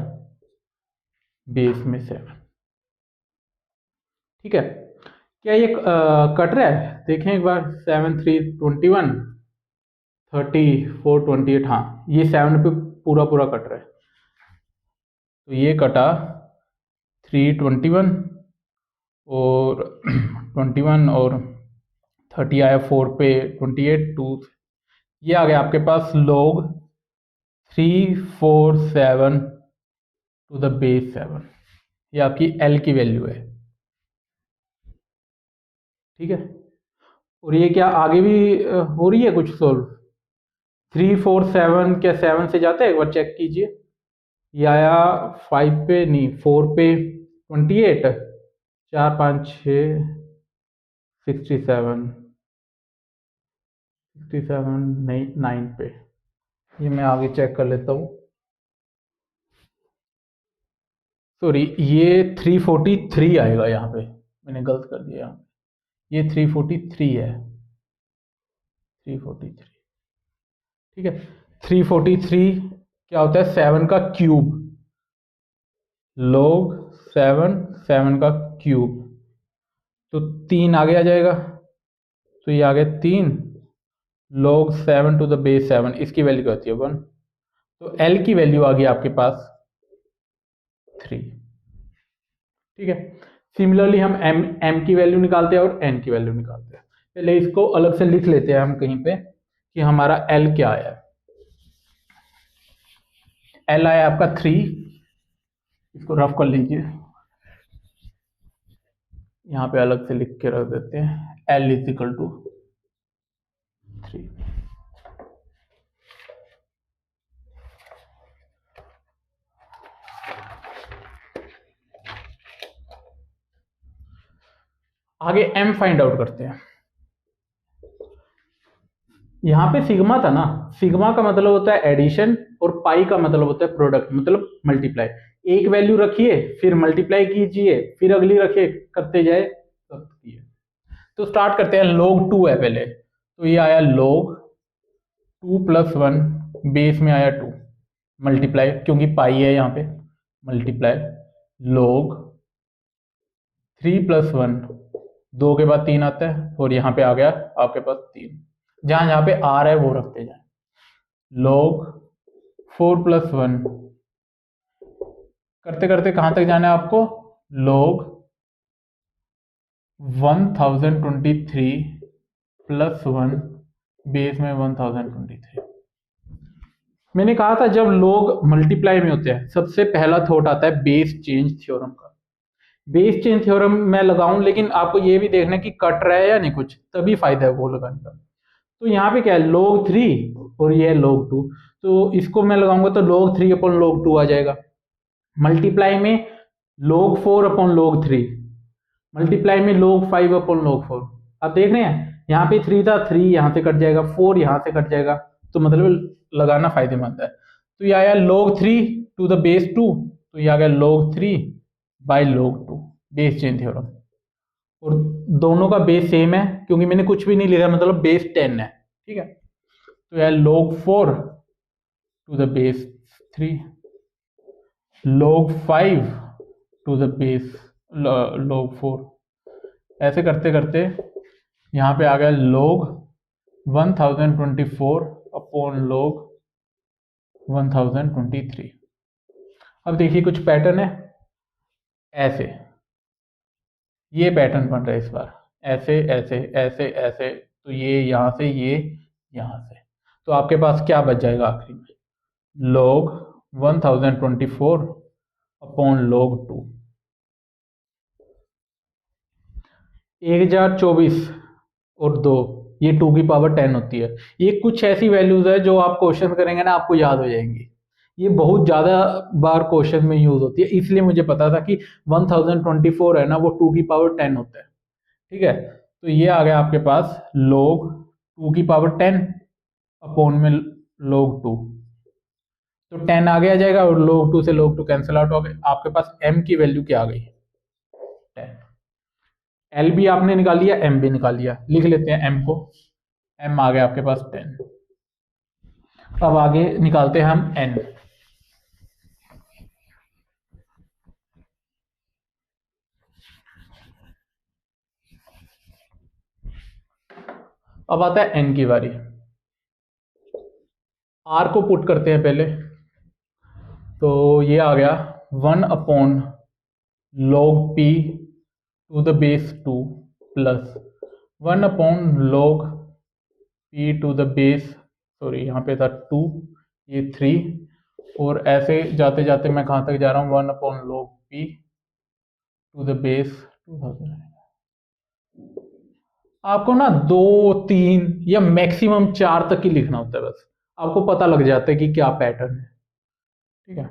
Speaker 1: बेस में 7। ठीक है, क्या ये कट रहा है, देखें एक बार, 7 3 21 30 4 28, हाँ ये 7 पे पूरा पूरा कट रहा है, तो ये कटा 321 और 21 और 30 आया 4 पे 28 2, ये आ गया आपके पास log 347 टू द बेस 7, ये आपकी L की वैल्यू है। ठीक है, और ये क्या आगे भी हो रही है कुछ सोल्व, 347 क्या 7 से जाता है, एक बार चेक कीजिए। ये आया 5 पे नहीं 4 पे 28, 4 5 6 67 नहीं 9 पे, ये मैं आगे चेक कर लेता हूँ, सॉरी ये 343 आएगा, यहाँ पे मैंने गलत कर दिया, यहाँ ये 343 है, 343। ठीक है, 343 क्या होता है 7 का क्यूब, log 7 7 का क्यूब, तो 3 आगे आ जाएगा, तो ये आ गया 3 log 7 टू द बेस 7, इसकी वैल्यू क्या होती है 1, तो L की वैल्यू आ गई आपके पास 3। ठीक है, सिमिलरली हम m की वैल्यू निकालते हैं और n की वैल्यू निकालते हैं। पहले इसको अलग से लिख लेते हैं हम कहीं पे कि हमारा L क्या आया है। L आया आपका 3, इसको रफ कर लीजिए, यहाँ पे अलग से लिख के रख देते हैं, L = 3। आगे m फाइंड आउट करते हैं। यहाँ पे सिग्मा था ना, सिग्मा का मतलब होता है एडिशन और पाई का मतलब होता है प्रोडक्ट, मतलब मल्टीप्लाई। एक वैल्यू रखिए फिर मल्टीप्लाई कीजिए फिर अगली रखिए, करते जाए। तो स्टार्ट करते हैं, log 2 है पहले, तो ये आया log 2 + 1, बेस में आया 2, मल्टीप्लाई क्योंकि पाई है यहाँ पे, मल्टीप्लाई log 3 + 1, 2 के बाद 3 आता है, और यहाँ पे आ गया आपके पास 3, जहां जहां पे r है वो रखते जाए, log 4 + 1, करते करते कहां तक जाना है आपको, log 1023 + 1, बेस में 1023। मैंने कहा था जब लोग मल्टीप्लाई में होते हैं सबसे पहला थॉट आता है बेस चेंज थ्योरम का। बेस चेंज थ्योरम मैं लगाऊं, लेकिन आपको ये भी देखना है कि कट रहा है या नहीं कुछ, तभी फायदा है वो लगाने का। तो यहाँ पे क्या है log 3 और ये है log 2, तो इसको मैं लगाऊंगा तो log 3/log 2 आ जाएगा। मल्टीप्लाई में log 4/log 3, मल्टीप्लाई में log 5/log 4। आप देख रहे हैं यहाँ पे 3 था, 3 यहाँ से कट जाएगा, 4 यहाँ से कट जाएगा, तो मतलब लगाना फायदेमंद है। तो ये आया log 3 टू द बेस 2, तो ये आ गया log 3/log 2, base chain theorem. और दोनों का बेस सेम है क्योंकि मैंने कुछ भी नहीं लिखा, मतलब बेस 10 है, ठीक है। तो यह log 4/3, log 5/log 4, ऐसे करते करते यहाँ पे आ गया log 1024/log 1023। अब देखिए कुछ पैटर्न है ऐसे, ये पैटर्न बन रहा है इस बार, ऐसे ऐसे ऐसे ऐसे, तो ये यहाँ से, ये यहाँ से, तो आपके पास क्या बच जाएगा आखिरी में, log 1024/log 2। 1024 और 2, ये 2 की पावर 10 होती है। ये कुछ ऐसी वैल्यूज है जो आप क्वेश्चन करेंगे ना आपको याद हो जाएंगी। ये बहुत ज्यादा बार क्वेश्चन में यूज होती है, इसलिए मुझे पता था कि 1024 है ना, वो 2 की पावर 10 होता है, ठीक है। तो ये आ गया आपके पास log 2 की पावर 10 अपॉन में log 2, तो 10 आगे आ जाएगा और log 2 से log 2 कैंसिल आउट हो गए। आपके पास m की वैल्यू क्या आ गई, 10। L भी आपने निकाल लिया, m भी निकाल लिया, लिख लेते हैं m को, m आ गया आपके पास 10। अब आगे निकालते हैं हम n। अब आता है n की बारी। r को पुट करते हैं पहले, तो ये आ गया 1/log p⁵ plus 1/log p⁵, sorry यहाँ पे था 2, ये 3, और ऐसे जाते जाते मैं कहाँ तक जा रहा हूँ, 1/log p⁵2000। आपको ना 2 3 या मैक्सिमम 4 तक ही लिखना होता है, बस आपको पता लग जाता है कि क्या पैटर्न है, ठीक है।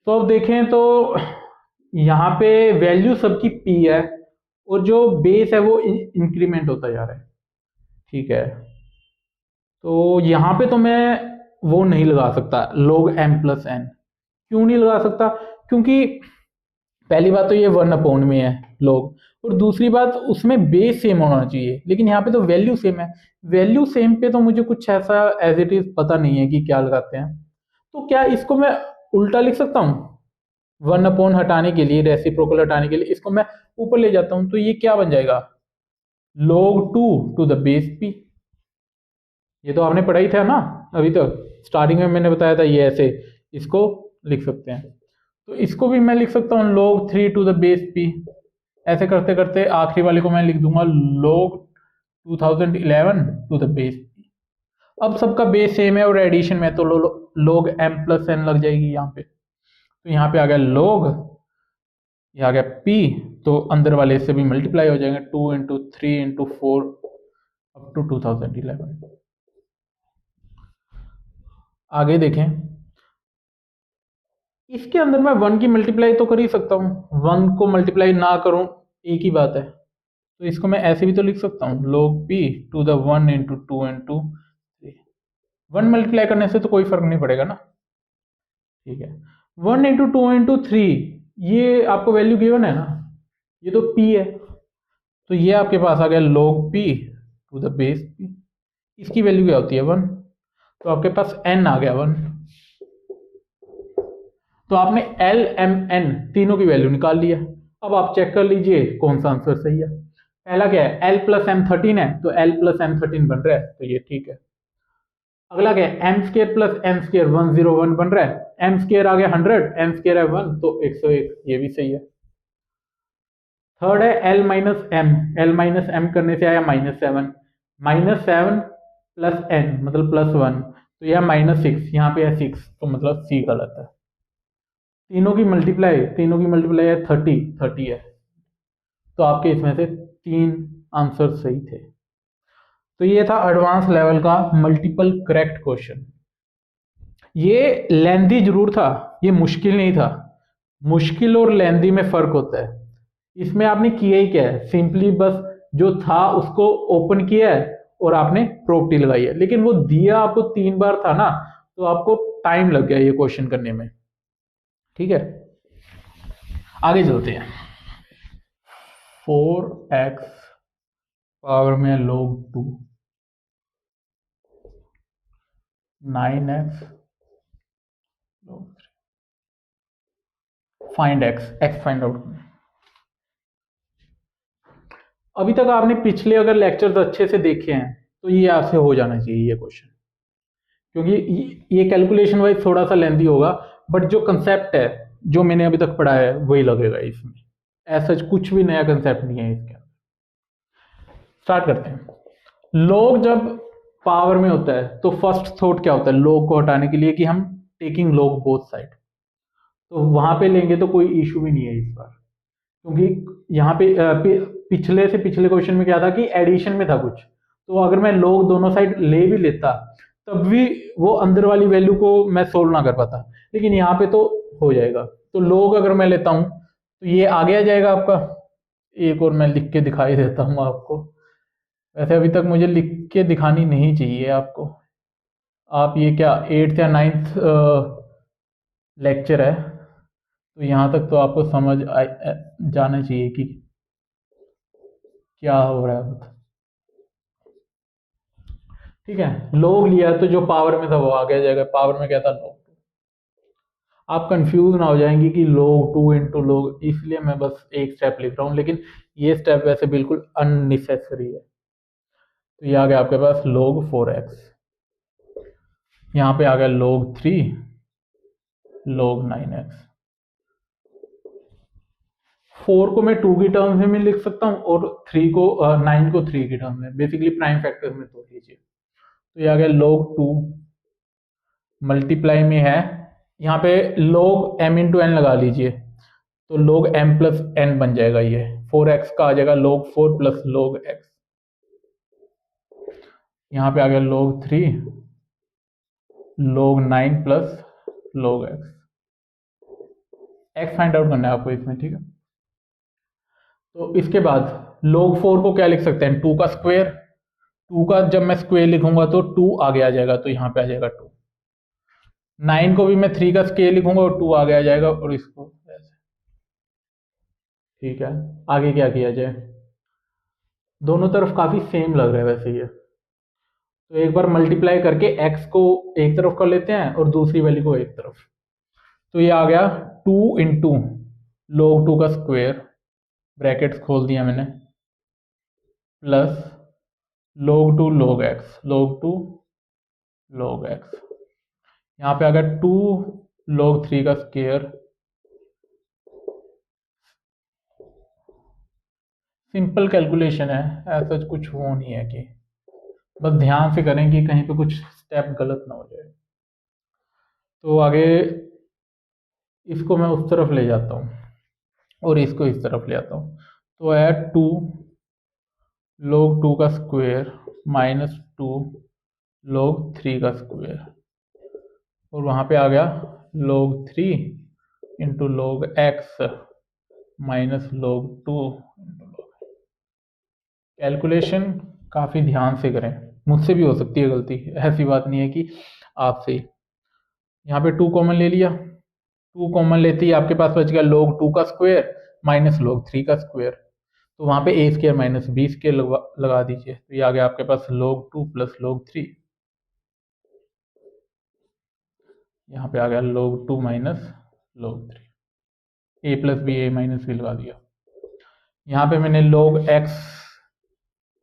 Speaker 1: तो अब देखें तो यहाँ पे वैल्यू सबकी p है और जो बेस है वो इंक्रीमेंट होता जा रहा है, ठीक है। तो यहाँ पे तो मैं वो नहीं लगा सकता log m+n। क्यों नहीं लगा सकता, क्योंकि पहली बात तो ये 1 में है log, और दूसरी बात उसमें बेस सेम होना चाहिए, लेकिन यहाँ पे तो वैल्यू सेम है। वैल्यू सेम पे तो मुझे कुछ ऐसा एज इट इज पता नहीं है कि क्या लगाते हैं। तो क्या इसको मैं उल्टा लिख सकता हूँ, 1 हटाने के लिए, रेसिप्रोकल हटाने के लिए इसको मैं ऊपर ले जाता हूँ, तो ये क्या बन जाएगा, log 2 p। ये तो आपने पढ़ा ही था ना अभी तक, स्टार्टिंग में मैंने बताया था, ये ऐसे इसको लिख सकते हैं। तो इसको भी मैं लिख सकता हूँ log 3 p। ऐसे करते करते आखिरी वाले को मैं लिख दूंगा log 2011 अब सबका बेस सेम है और एडिशन में तो log m+n लग जाएगी यहाँ पे। तो यहाँ पे आ गया log, ये आ गया p, तो अंदर वाले से भी मल्टीप्लाई हो जाएंगे, 2 × 3 × 4 अप टू 2011। आगे देखें, इसके अंदर मैं 1 की मल्टीप्लाई तो कर ही सकता हूँ, 1 को मल्टीप्लाई ना करूं एक ही बात है, तो इसको मैं ऐसे भी तो लिख सकता हूँ log p⁴ 1 × 2 × 3। 1 मल्टीप्लाई करने से तो कोई फर्क नहीं पड़ेगा ना, ठीक है। 1 × 2 × 3, ये आपको वैल्यू गिवन है ना, ये तो p है, तो ये आपके पास आ गया log p⁵ इसकी वैल्यू क्या होती है 1, तो आपके पास n आ गया 1। तो आपने L M N तीनों की वैल्यू निकाल लिया। अब आप चेक कर लीजिए कौन सा आंसर सही है। पहला क्या है, L + M 13 है, तो L + M 13 बन रहा है, तो ये ठीक है। अगला क्या है, m² + n² 101 बन रहा है, m² आ गया 100, m² है 1, तो 101, ये भी सही है। थर्ड है L - M, L - M करने से आया -7, -7 + n मतलब +1, तो यह -6, यहाँ पे है 6, तो मतलब C गलत है। तीनों की मल्टीप्लाई है 30 है, तो आपके इसमें से 3 आंसर सही थे। तो ये था एडवांस लेवल का मल्टीपल करेक्ट क्वेश्चन। ये लेंथी जरूर था, ये मुश्किल नहीं था। मुश्किल और लेंथी में फर्क होता है। इसमें आपने किया ही क्या है, सिंपली बस जो था उसको ओपन किया है और आपने प्रॉपर्टी लगाई है, लेकिन वो दिया आपको 3 बार था ना, तो आपको टाइम लग गया ये क्वेश्चन करने में। ठीक है, आगे चलते हैं। 4x पावर में log 2, 9x log 3, find x find out. अभी तक आपने पिछले अगर लेक्चर्स अच्छे से देखे हैं तो ये आपसे हो जाना चाहिए ये क्वेश्चन, क्योंकि ये कैलकुलेशन वाइज थोड़ा सा लेंथी होगा, बट जो कंसेप्ट है जो मैंने अभी तक पढ़ा है वही लगेगा इसमें। ऐसा कुछ भी नया कंसेप्ट नहीं है इसके अंदर। स्टार्ट करते हैं। log जब पावर में होता है तो फर्स्ट थॉट क्या होता है log को हटाने के लिए, कि हम टेकिंग log बोथ साइड, तो वहां पे लेंगे तो कोई इशू भी नहीं है इस बार, क्योंकि यहाँ पे पिछले से पिछले क्वेश्चन में क्या था कि एडिशन में था कुछ, तो अगर मैं log दोनों साइड ले भी लेता तब भी वो अंदर वाली वैल्यू को मैं सोल्व ना कर पाता, लेकिन यहाँ पे तो हो जाएगा। तो log अगर मैं लेता हूँ तो ये आगे आ जाएगा आपका। एक और मैं लिख के दिखाई देता हूँ आपको, वैसे अभी तक मुझे लिख के दिखानी नहीं चाहिए आपको। आप ये क्या 8th या 9th लेक्चर है, तो यहाँ तक तो आपको समझ जाना चाहिए कि क्या हो रहा है। ठीक है, log लिया तो जो पावर में था वो आगे आ जाएगा। पावर में क्या था log 2। आप कंफ्यूज ना हो जाएंगे कि log 2 इंटू log, इसलिए मैं बस एक स्टेप लिख रहा हूँ, लेकिन ये स्टेप वैसे बिल्कुल अननेसेसरी है। तो ये आ गया आपके पास log 4x, यहाँ पे आ गया log 3 log 9x। 4 को मैं 2 की टर्म्स में लिख सकता हूँ और 3 को 9 को 3 की टर्म्स में, बेसिकली प्राइम फैक्टर्स में तोड़ लीजिए। तो ये आ गया log 2 मल्टीप्लाई में है, यहाँ पे log m इंटू एन लगा लीजिए, तो log m प्लस एन बन जाएगा। ये 4x का आ जाएगा log 4 प्लस log x। यहाँ पे आ गया log 3 log 9 plus log x। x find out करना है आपको इसमें, ठीक है। तो इसके बाद log 4 को क्या लिख सकते हैं 2 का स्क्वायर। 2 का जब मैं स्क्वायर लिखूंगा तो 2 आगे आ जाएगा, तो यहाँ पे आ जाएगा 2। 9 को भी मैं 3 का स्क्वायर लिखूंगा और 2 आगे आ जाएगा, और इसको ऐसे। ठीक है, आगे क्या किया जाए। दोनों तरफ काफी सेम लग रहा है वैसे ये, तो एक बार मल्टीप्लाई करके x को एक तरफ कर लेते हैं और दूसरी वैल्यू को एक तरफ। तो ये आ गया 2 इंटू log 2 का स्क्वायर, ब्रैकेट्स खोल दिया मैंने, plus log 2 log x, log 2 log x। यहाँ पे आ गया 2 log 3 का स्क्वायर। सिंपल कैलकुलेशन है, ऐसा कुछ वो नहीं है, कि बस ध्यान से करें कि कहीं पे कुछ स्टेप गलत ना हो जाए। तो आगे इसको मैं उस तरफ ले जाता हूँ और इसको इस तरफ ले आता हूँ, तो है 2 log 2 का स्क्वायर माइनस 2 log 3 का स्क्वायर, और वहाँ पे आ गया log 3 into log x minus log 2 into log। Calculation काफ़ी ध्यान से करें, मुझसे भी हो सकती है गलती, ऐसी बात नहीं है कि आपसे। यहाँ पे 2 कॉमन ले लिया, 2 कॉमन लेते ही आपके पास बच गया log 2 का स्क्वायर माइनस log 3 का स्क्वायर, तो वहाँ पे a square minus b square लगा दीजिए, तो ये आ गया आपके पास log 2 प्लस log 3। यहाँ पे आ गया log 2 minus log 3, a plus b a minus b लगा दिया। यहाँ पे मैंने log x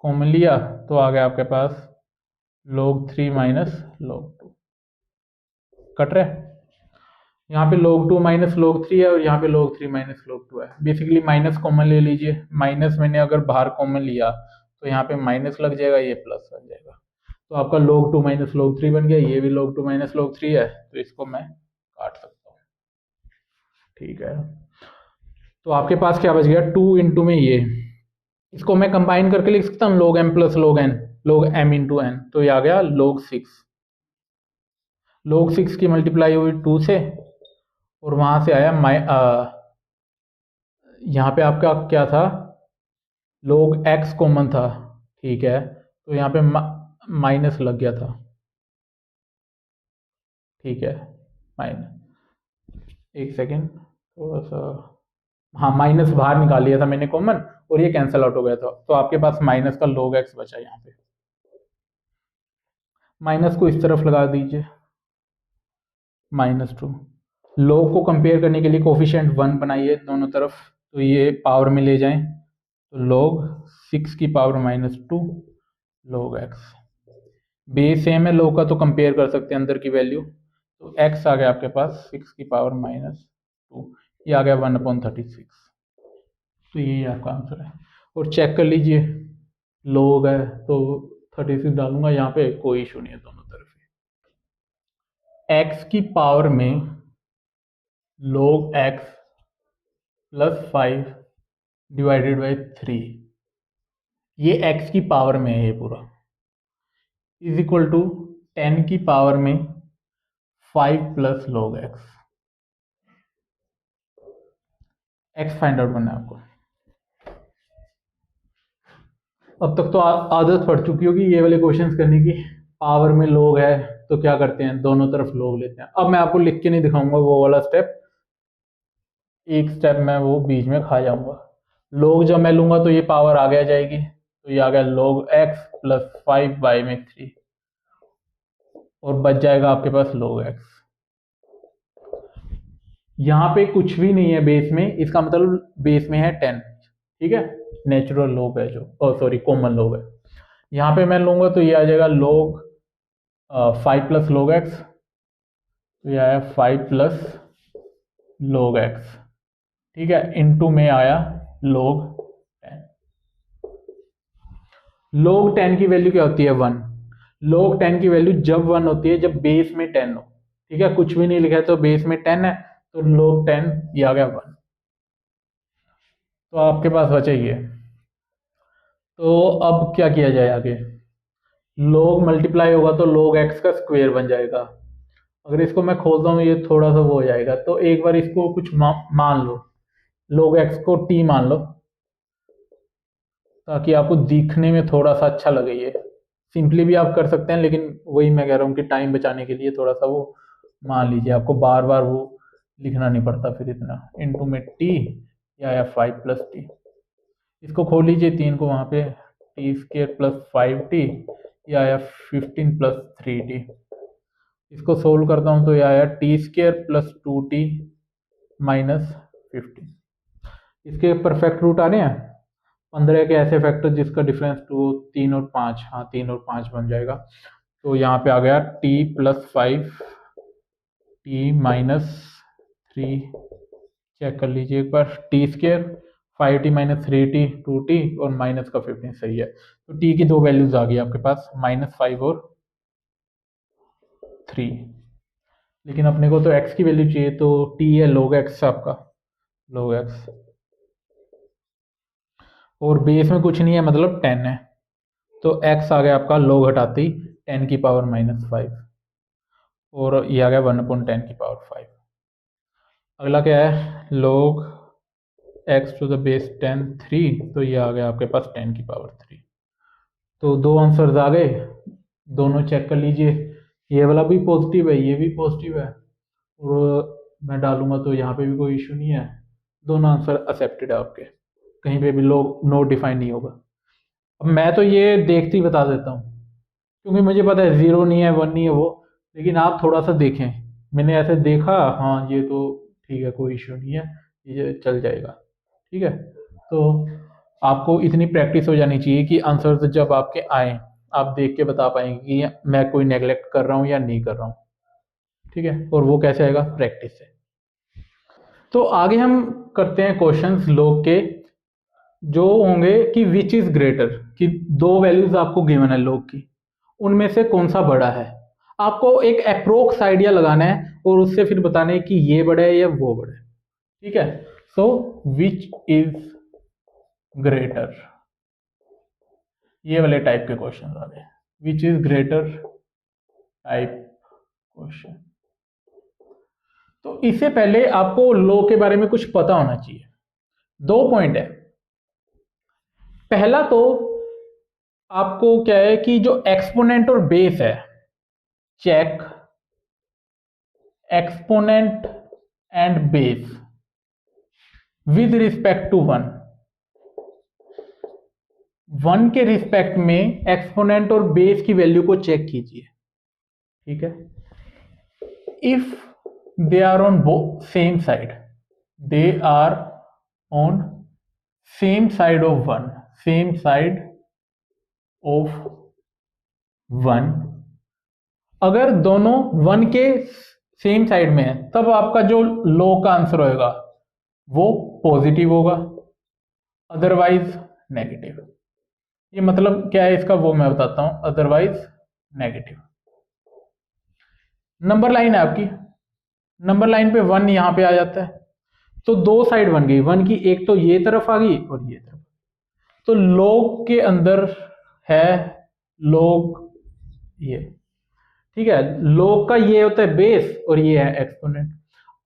Speaker 1: कॉमन लिया, तो आ गया आपके पास log 3 माइनस log 2। कट रहा है, यहाँ पे log 2 माइनस log 3 है और यहाँ पे log 3 माइनस log 2 है। बेसिकली माइनस कॉमन ले लीजिए, माइनस मैंने अगर बाहर कॉमन लिया तो यहाँ पे माइनस लग जाएगा, ये प्लस लग जाएगा, तो आपका log 2 माइनस log 3 बन गया। ये भी log 2 माइनस log 3 है, तो इसको मैं काट सकता हूँ। ठीक है, तो आपके पास क्या बच गया 2 इंटू में ये, इसको मैं कंबाइन करके लिख सकता हूँ log m plus log n, log m into n, तो ये आ गया log 6। log 6 की मल्टीप्लाई हुई 2 से, और वहां से आया यहाँ पे आपका क्या था log x कॉमन था, ठीक है, तो यहाँ पे माइनस लग गया था, ठीक है, माइनस। एक सेकेंड, थोड़ा सा, हाँ माइनस बाहर निकाल लिया था मैंने कॉमन और ये कैंसिल आउट हो गया था, तो आपके पास माइनस का log x बचा यहाँ पे। माइनस को इस तरफ लगा दीजिए, -2। log को कंपेयर करने के लिए कोफिशिएंट 1 बनाइए दोनों तरफ, तो ये पावर में ले जाएं, तो log 6 की power -2 log x। Base same है, log का तो कंपेयर कर सकते हैं अंदर की वैल्यू, तो x आ गया आपके पास 6 की पावर -2, ये आ गया 1/36। तो यही आपका आंसर है। और चेक कर लीजिए, log है तो 36 डालूंगा यहाँ पे, कोई इशू नहीं है दोनों तरफ। x की पावर में log x +5 डिवाइडेड बाई 3, ये x की पावर में है ये पूरा, इज इक्वल टू 10 की पावर में 5 plus log x। x find out करना है आपको। अब तक तो आदत पड़ चुकी होगी ये वाले क्वेश्चंस करने की। पावर में log है तो क्या करते हैं, दोनों तरफ log लेते हैं। अब मैं आपको लिख के नहीं दिखाऊंगा वो वाला स्टेप, एक स्टेप मैं वो बीच में खा जाऊंगा। log जब मैं लूंगा तो ये पावर आगे आ जाएगी, तो ये आ गया log x +5 बाई में 3, और बच जाएगा आपके पास log x। यहाँ पे कुछ भी नहीं है बेस में, इसका मतलब बेस में है 10, ठीक है, नेचुरल log है जो, सॉरी कॉमन log है। यहाँ पे मैं लूंगा तो ये आ जाएगा log 5 प्लस log x, तो ये आया 5 प्लस log x, ठीक है, इनटू में आया log 10। log 10 की वैल्यू क्या होती है, 1। log 10 की वैल्यू जब 1 होती है जब बेस में 10 हो, ठीक है, कुछ भी नहीं लिखा है तो बेस में 10 है, तो log 10 ये आ गया 1। तो आपके पास बचा ये। तो अब क्या किया जाए आगे, log मल्टीप्लाई होगा तो log x का स्क्वायर बन जाएगा। अगर इसको मैं खोलता हूँ ये थोड़ा सा वो हो जाएगा, तो एक बार इसको कुछ मान लो, log x को t मान लो, ताकि आपको दिखने में थोड़ा सा अच्छा लगे। ये सिंपली भी आप कर सकते हैं, लेकिन वही मैं कह रहा हूँ कि टाइम बचाने के लिए थोड़ा सा वो मान लीजिए, आपको बार बार वो लिखना नहीं पड़ता फिर इतना। इनटू में टी, या 5 प्लस टी, इसको खोल लीजिए 3 को वहाँ पे, t² + 5t, या 15 + 3t। इसको सोल्व करता हूँ तो यह आया t² + 2t -15। इसके परफेक्ट रूट आ रहे हैं, 15 के ऐसे फैक्टर जिसका डिफरेंस 2, 3 और 5, हाँ 3 और 5 बन जाएगा। तो यहाँ पे आ गया t + 5 t -3, चेक कर लीजिए एक बार, t² 5t - 3t 2t और माइनस का 15 सही है। तो t की दो वैल्यूज आ गई आपके पास, -5 और 3। लेकिन अपने को तो x की वैल्यू चाहिए, तो t है log x आपका, log x, और बेस में कुछ नहीं है मतलब 10 है, तो x आ गया आपका log हटाते ही 10 की पावर -5, और ये आ गया 1/10 की पावर 5। अगला क्या है, log x to the base 10 3, तो ये आ गया आपके पास 10 की पावर 3। तो दो आंसर्स आ गए, दोनों चेक कर लीजिए, ये वाला भी पॉजिटिव है, ये भी पॉजिटिव है, और मैं डालूंगा तो यहाँ पे भी कोई इशू नहीं है, दोनों आंसर एक्सेप्टेड है आपके, कहीं पे भी लोग नो डिफाइन नहीं होगा। अब मैं तो ये देखते ही बता देता हूँ, क्योंकि मुझे पता है 0 नहीं है 1 नहीं है वो, लेकिन आप थोड़ा सा देखें, मैंने ऐसे देखा, हाँ ये तो ठीक है, कोई इशू नहीं है, ये चल जाएगा, ठीक है। तो आपको इतनी प्रैक्टिस हो जानी चाहिए कि आंसर्स जब आपके आए आप देख के बता पाएंगे कि मैं कोई नेगलेक्ट कर रहा हूँ या नहीं कर रहा हूँ, ठीक है। और वो कैसे आएगा, प्रैक्टिस से। तो आगे हम करते हैं क्वेश्चंस लोग के, जो होंगे कि विच इज ग्रेटर, कि दो वैल्यूज आपको गिवन है लोग की, उनमें से कौन सा बड़ा है। आपको एक अप्रोक्स आइडिया लगाना है और उससे फिर बताना है कि ये बड़ा है या वो बड़ा है, ठीक है। सो विच इज ग्रेटर, ये वाले टाइप के क्वेश्चन आ गए, which is greater type question. तो इससे पहले आपको लो के बारे में कुछ पता होना चाहिए। दो पॉइंट है, पहला तो आपको क्या है कि जो एक्सपोनेंट और बेस है, check exponent and base with respect to 1, 1 के रिस्पेक्ट में एक्सपोनेंट और बेस की वैल्यू को चेक कीजिए। ठीक है, if they are on same side, they are on same side of 1, same side of 1, अगर दोनों 1 के सेम साइड में है तब आपका जो लॉग का आंसर होगा वो पॉजिटिव होगा, अदरवाइज नेगेटिव। ये मतलब क्या है इसका वो मैं बताता हूं, अदरवाइज नेगेटिव। नंबर लाइन है आपकी, नंबर लाइन पे 1 यहां पे आ जाता है, तो दो साइड बन गई 1 की, एक तो ये तरफ आ गई और ये तरफ, तो लॉग के अंदर है लॉग ये। ठीक है, लॉग का ये होता है बेस और ये है एक्सपोनेंट।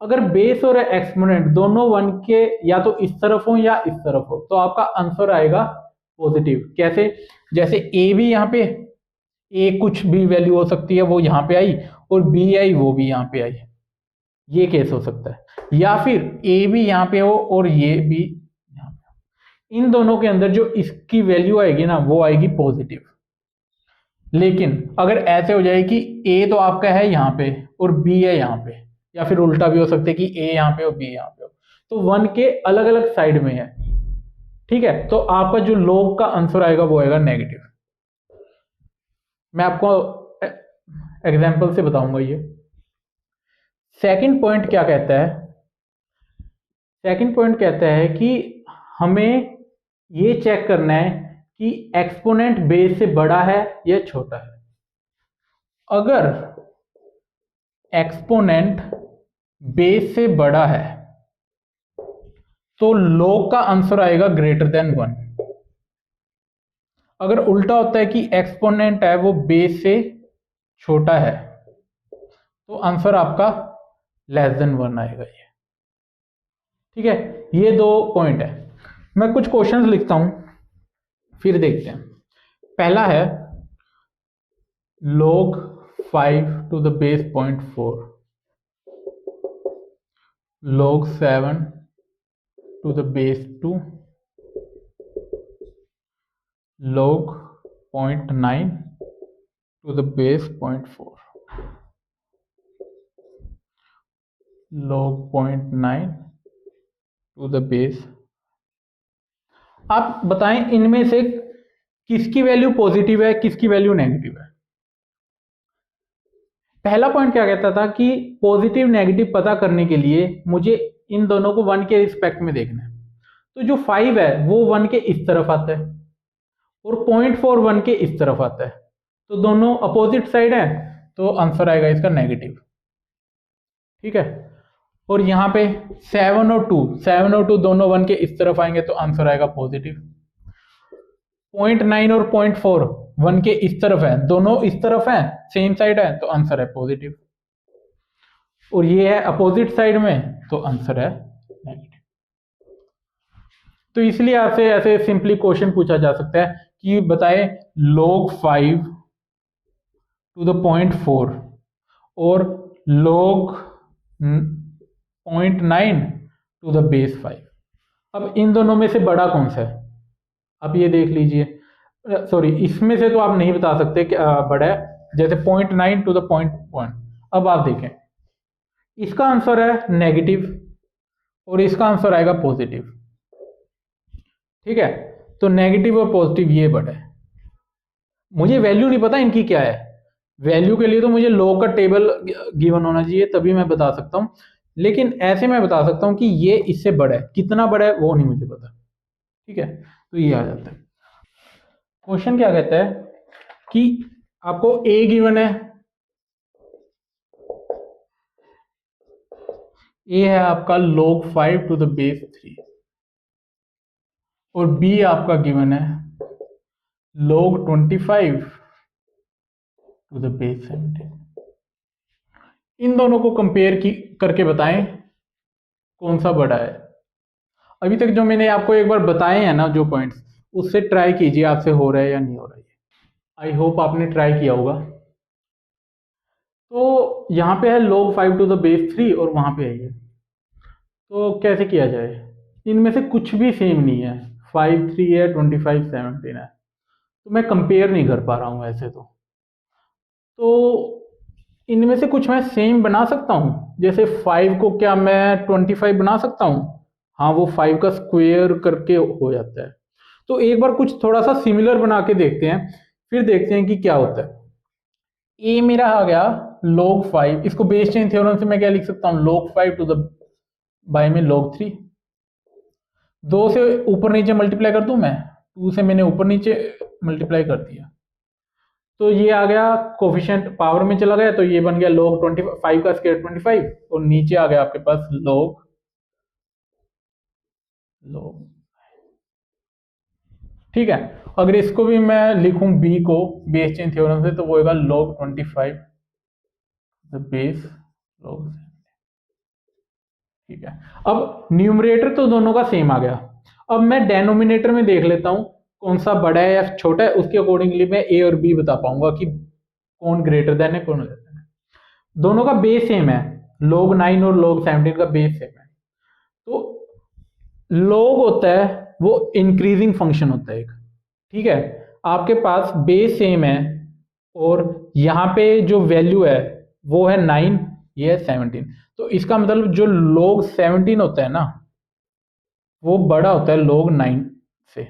Speaker 1: अगर बेस और एक्सपोनेंट दोनों 1 के या तो इस तरफ हो या इस तरफ हो तो आपका आंसर आएगा पॉजिटिव। कैसे? जैसे ए भी यहाँ पे, ए कुछ भी वैल्यू हो सकती है वो यहाँ पे आई, और बी आई वो भी यहाँ पे आई, ये केस हो सकता है। या फिर ए भी यहाँ पे हो और ये भी यहाँ पे, इन दोनों के अंदर जो इसकी वैल्यू आएगी ना वो आएगी पॉजिटिव। लेकिन अगर ऐसे हो जाए कि ए तो आपका है यहाँ पे और बी है यहाँ पे, या फिर उल्टा भी हो सकता है कि ए यहाँ पे और बी यहाँ पे हो, तो 1 के अलग अलग साइड में है, ठीक है, तो आपका जो लॉग का आंसर आएगा वो आएगा नेगेटिव। मैं आपको एग्जांपल से बताऊंगा ये। सेकंड पॉइंट क्या कहता है? सेकंड पॉइंट कहता है कि हमें ये चेक करना है कि एक्सपोनेंट बेस से बड़ा है या छोटा है। अगर एक्सपोनेंट बेस से बड़ा है तो लॉग का आंसर आएगा ग्रेटर देन 1। अगर उल्टा होता है कि एक्सपोनेंट है वो बेस से छोटा है तो आंसर आपका लेस देन 1 आएगा ये। ठीक है, ये दो पॉइंट है। मैं कुछ क्वेश्चंस लिखता हूं फिर देखते हैं। पहला है log 5 to the base 0.4, log 7 to the base 2, log 0.9 to the base 0.4, log 0.9 to the base। आप बताएं इनमें से किसकी वैल्यू पॉजिटिव है किसकी वैल्यू नेगेटिव है। पहला पॉइंट क्या कहता था कि पॉजिटिव नेगेटिव पता करने के लिए मुझे इन दोनों को 1 के रिस्पेक्ट में देखना है। तो जो 5 है वो 1 के इस तरफ आता है और 0.4 1 के इस तरफ आता है, तो दोनों अपोजिट साइड है, तो आंसर आएगा इसका नेगेटिव। ठीक है, और यहाँ पे 7 और 2 दोनों 1 के इस तरफ आएंगे तो आंसर आएगा पॉजिटिव। 0.9 और 0.4 1 के इस तरफ है, दोनों इस तरफ है, सेम साइड है, तो आंसर है पॉजिटिव। और ये है अपोजिट साइड में तो आंसर है नेगेटिव। तो इसलिए आपसे ऐसे सिंपली क्वेश्चन पूछा जा सकता है कि बताए log 5 to the 0.4 और log 0.9 to the base 5। अब इन दोनों में से बड़ा कौन सा है? अब ये देख लीजिए, सॉरी इसमें से तो आप नहीं बता सकते कि बड़ा है, जैसे 0.9 to the 0.1। अब आप देखें इसका आंसर है नेगेटिव और इसका आंसर आएगा पॉजिटिव। ठीक है, तो नेगेटिव और पॉजिटिव ये बड़ा है। मुझे वैल्यू नहीं पता इनकी क्या है, वैल्यू के लिए तो मुझे लॉग का टेबल गिवन होना चाहिए तभी मैं बता सकता हूं, लेकिन ऐसे मैं बता सकता हूं कि ये इससे बड़ा है, कितना बड़ा है वो नहीं मुझे पता। ठीक है, तो ये आ जाता है। क्वेश्चन क्या कहता है कि आपको ए गिवन है, ए है आपका log 5 to the base 3 और बी आपका गिवन है log 25 to the base 17। इन दोनों को कंपेयर करके बताएं कौन सा बड़ा है। अभी तक जो मैंने आपको एक बार बताए हैं ना जो पॉइंट्स, उससे ट्राई कीजिए आपसे हो रहा है या नहीं हो रहा है। आई होप आपने ट्राई किया होगा। तो यहाँ पे है log 5 to the base 3 और वहां पे है ये, तो कैसे किया जाए? इनमें से कुछ भी सेम नहीं है, 5 3 है, 25 17 है, तो मैं कंपेयर नहीं कर पा रहा हूँ ऐसे। तो इनमें से कुछ मैं सेम बना सकता हूँ, जैसे 5 को क्या मैं 25 बना सकता हूँ? हाँ, वो 5 का स्क्वायर करके हो जाता है। तो एक बार कुछ थोड़ा सा सिमिलर बना के देखते हैं, फिर देखते हैं कि क्या होता है। ए मेरा आ गया log 5, इसको बेस चेन थ्योरम से मैं क्या लिख सकता हूँ? log 5 टू द बाय में log 3। 2 से ऊपर नीचे मल्टीप्लाई कर दूं मैं, 2 से मैंने ऊपर नीचे मल्टीप्लाई कर दिया, तो ये आ गया कोफिशिएंट पावर में चला गया, तो ये बन गया log 25 का स्क्वायर 25, और नीचे आ गया आपके पास log log। ठीक है, अगर इसको भी मैं लिखूं b को बेस चेन थ्योरम से, तो वो होगा log 25 द बेस log। ठीक है, अब न्यूमरेटर तो दोनों का सेम आ गया। अब मैं डेनोमिनेटर में देख लेता हूं कौन सा बड़ा है या छोटा है, उसके अकॉर्डिंगली मैं ए और बी बता पाऊंगा कि कौन ग्रेटर देन है कौन लेस देन है। दोनों का बेस सेम है, log 9 और log 17 का बेस सेम है। तो log होता है वो इंक्रीजिंग फंक्शन होता है एक। ठीक है, आपके पास बेस सेम है और यहाँ पे जो वैल्यू है वो है 9, ये है 17, तो इसका मतलब जो log 17 होता है ना, वो बड़ा होता है log 9 से।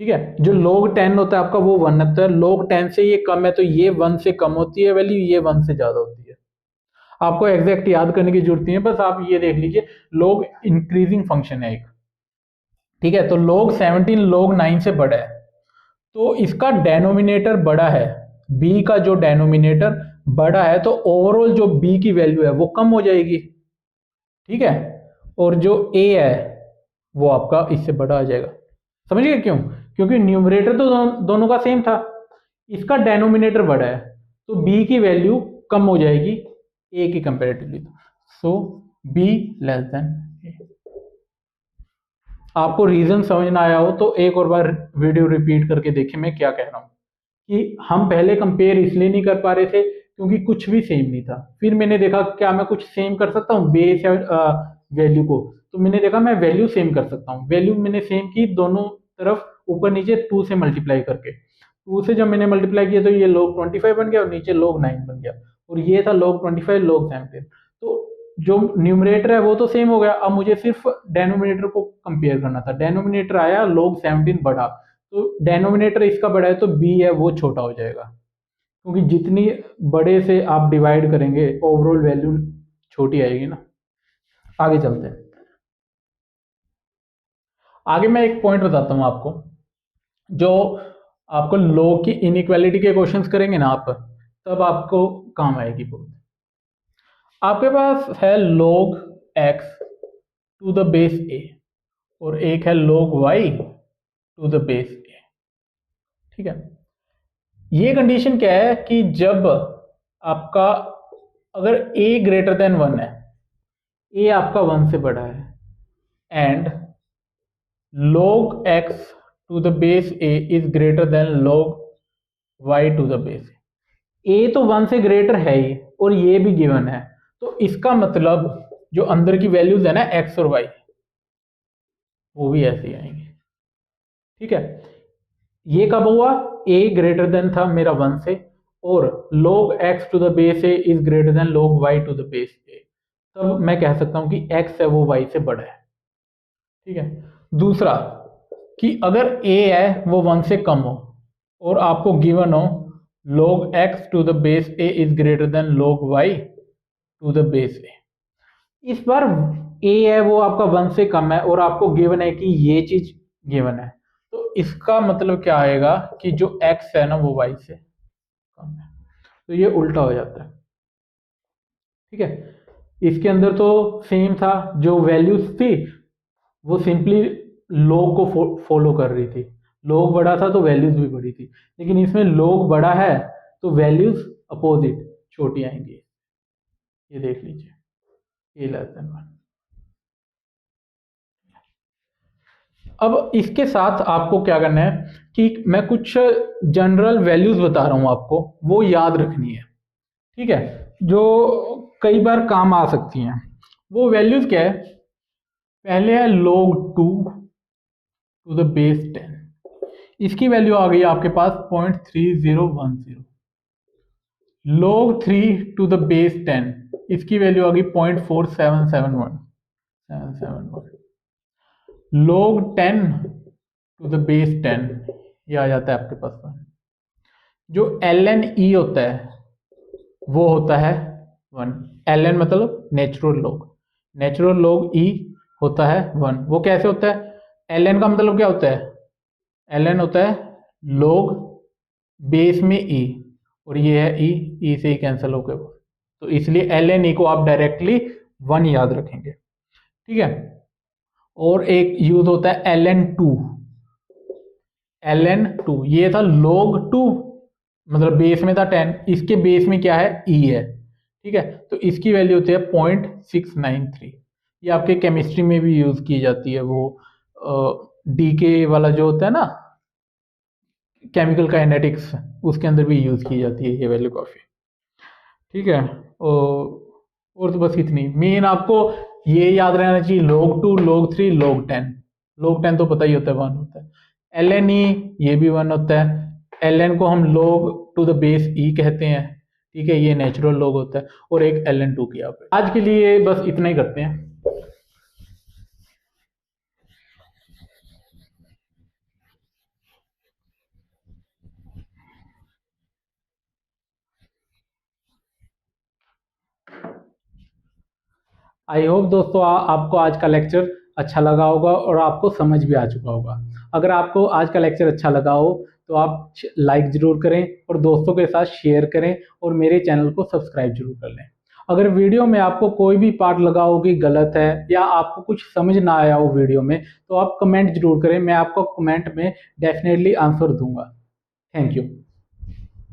Speaker 1: ठीक है, जो log 10 होता है आपका वो 1 होता है, log 10 से ये कम है तो ये 1 से कम होती है वैल्यू, ये 1 से ज्यादा होती है। आपको एग्जैक्ट याद करने की जरूरत नहीं है, बस आप ये देख लीजिए log इंक्रीजिंग फंक्शन है एक। ठीक है, तो log 17 log 9 से बड़ा है, तो इसका डेनोमिनेटर बड़ा है, b का जो डेनोमिनेटर बड़ा है, तो ओवरऑल जो b की वैल्यू है वो कम हो जाएगी। ठीक है, और जो a है वो आपका इससे बड़ा आ जाएगा। समझिए क्यों? क्योंकि न्यूमरेटर तो दोनों का सेम था, इसका डेनोमिनेटर बड़ा है, तो b की वैल्यू कम हो जाएगी a की comparatively, so b less than a। आपको रीजन समझ ना आया हो तो एक और बार वीडियो रिपीट करके देखिए मैं क्या कह रहा हूँ, कि हम पहले कंपेयर इसलिए नहीं कर पा रहे थे क्योंकि कुछ भी सेम नहीं था। फिर मैंने देखा क्या मैं कुछ सेम कर सकता हूँ बेस या वैल्यू को, तो मैंने देखा मैं वैल्यू सेम कर सकता हूँ। वैल्यू मैंने सेम की दोनों तरफ ऊपर नीचे 2 से मल्टीप्लाई करके, 2 से जब मैंने मल्टीप्लाई किया तो ये log 25 बन गया और नीचे log 9 बन गया, और ये था log 25 log 17। तो जो न्यूमरेटर है वो तो सेम हो गया, अब मुझे सिर्फ डेनोमिनेटर को कंपेयर करना था। डेनोमिनेटर आया log 17 बड़ा, तो डेनोमिनेटर इसका बड़ा है तो b है वो छोटा हो जाएगा, क्योंकि जितनी बड़े से आप डिवाइड करेंगे ओवरऑल वैल्यू छोटी आएगी ना। आगे चलते हैं, आगे मैं एक पॉइंट बताता हूं आपको, जो आपको log की इनइक्वालिटी के क्वेश्चंस करेंगे ना आप, तब आपको काम आएगी बहुत। आपके पास है log x to the base a और एक है log y to the base a। ठीक है, ये कंडीशन क्या है कि जब आपका अगर a ग्रेटर देन 1 है, a आपका 1 से बड़ा है, and log x to the base a is greater than log y to the base a। a तो 1 से ग्रेटर है ही और ये भी गिवन है, तो इसका मतलब जो अंदर की वैल्यूज है ना x और y, वो भी ऐसे ही आएंगे। ठीक है, ये कब हुआ? a ग्रेटर देन था मेरा 1 से, और log x to the base a is greater than log y to the base a, तब मैं कह सकता हूं कि x है वो y से बड़ा है। ठीक है, दूसरा कि अगर a है वो 1 से कम हो और आपको गिवन हो log x to the base a is greater than log y to the base a, इस बार a है वो आपका 1 से कम है और आपको गिवन है कि ये चीज गिवन है, तो इसका मतलब क्या आएगा कि जो x है ना वो y से कम है, तो ये उल्टा हो जाता है। ठीक है, इसके अंदर तो सेम था, जो वैल्यूज थी वो सिंपली log को फॉलो कर रही थी, log बड़ा था तो वैल्यूज भी बड़ी थी, लेकिन इसमें log बड़ा है तो वैल्यूज अपोजिट छोटी आएंगी। ये देख लीजिए, a लेस देन 1। अब इसके साथ आपको क्या करना है कि मैं कुछ जनरल वैल्यूज बता रहा हूं आपको, वो याद रखनी है। ठीक है, जो कई बार काम आ सकती हैं। वो वैल्यूज क्या है, पहले है log 2 टू द बेस 10, इसकी वैल्यू आ गई आपके पास 0.3010। log 3 टू द बेस 10, इसकी वैल्यू आ गई 0.4771। log 10 टू द बेस 10, ये आ जाता है आपके पास 1। जो ln e होता है वो होता है 1। ln मतलब नेचुरल log e होता है 1। वो कैसे होता है, ln का मतलब क्या होता है, ln होता है log बेस में e, और ये है e से ही कैंसिल हो गया, तो इसलिए ln e को आप डायरेक्टली 1 याद रखेंगे, ठीक है। और एक यूज होता है ln2, ये था log 2, मतलब बेस में था 10, इसके बेस में क्या है e है, ठीक है। तो इसकी वैल्यू होती है 0.693। ये आपके केमिस्ट्री में भी यूज की जाती है, वो डीके वाला जो होता है ना, केमिकल काइनेटिक्स, उसके अंदर भी यूज की जाती है ये वैल्यू काफी, ठीक है। और तो बस इतनी मेन आपको ये याद रहना चाहिए, log 2 log 3 log 10। log 10 तो पता ही होता है 1 होता है। ln e ये भी 1 होता है। ln को हम log to the base e कहते हैं, ठीक है, ये नेचुरल log होता है। और एक ln2 किया पे। आज के लिए बस इतना ही करते हैं। आई होप दोस्तों आपको आज का लेक्चर अच्छा लगा होगा और आपको समझ भी आ चुका होगा। अगर आपको आज का लेक्चर अच्छा लगा हो तो आप लाइक ज़रूर करें और दोस्तों के साथ शेयर करें और मेरे चैनल को सब्सक्राइब जरूर कर लें। अगर वीडियो में आपको कोई भी पार्ट लगा हो कि गलत है या आपको कुछ समझ ना आया हो वीडियो में, तो आप कमेंट जरूर करें, मैं आपको कमेंट में डेफिनेटली आंसर दूंगा। Thank you.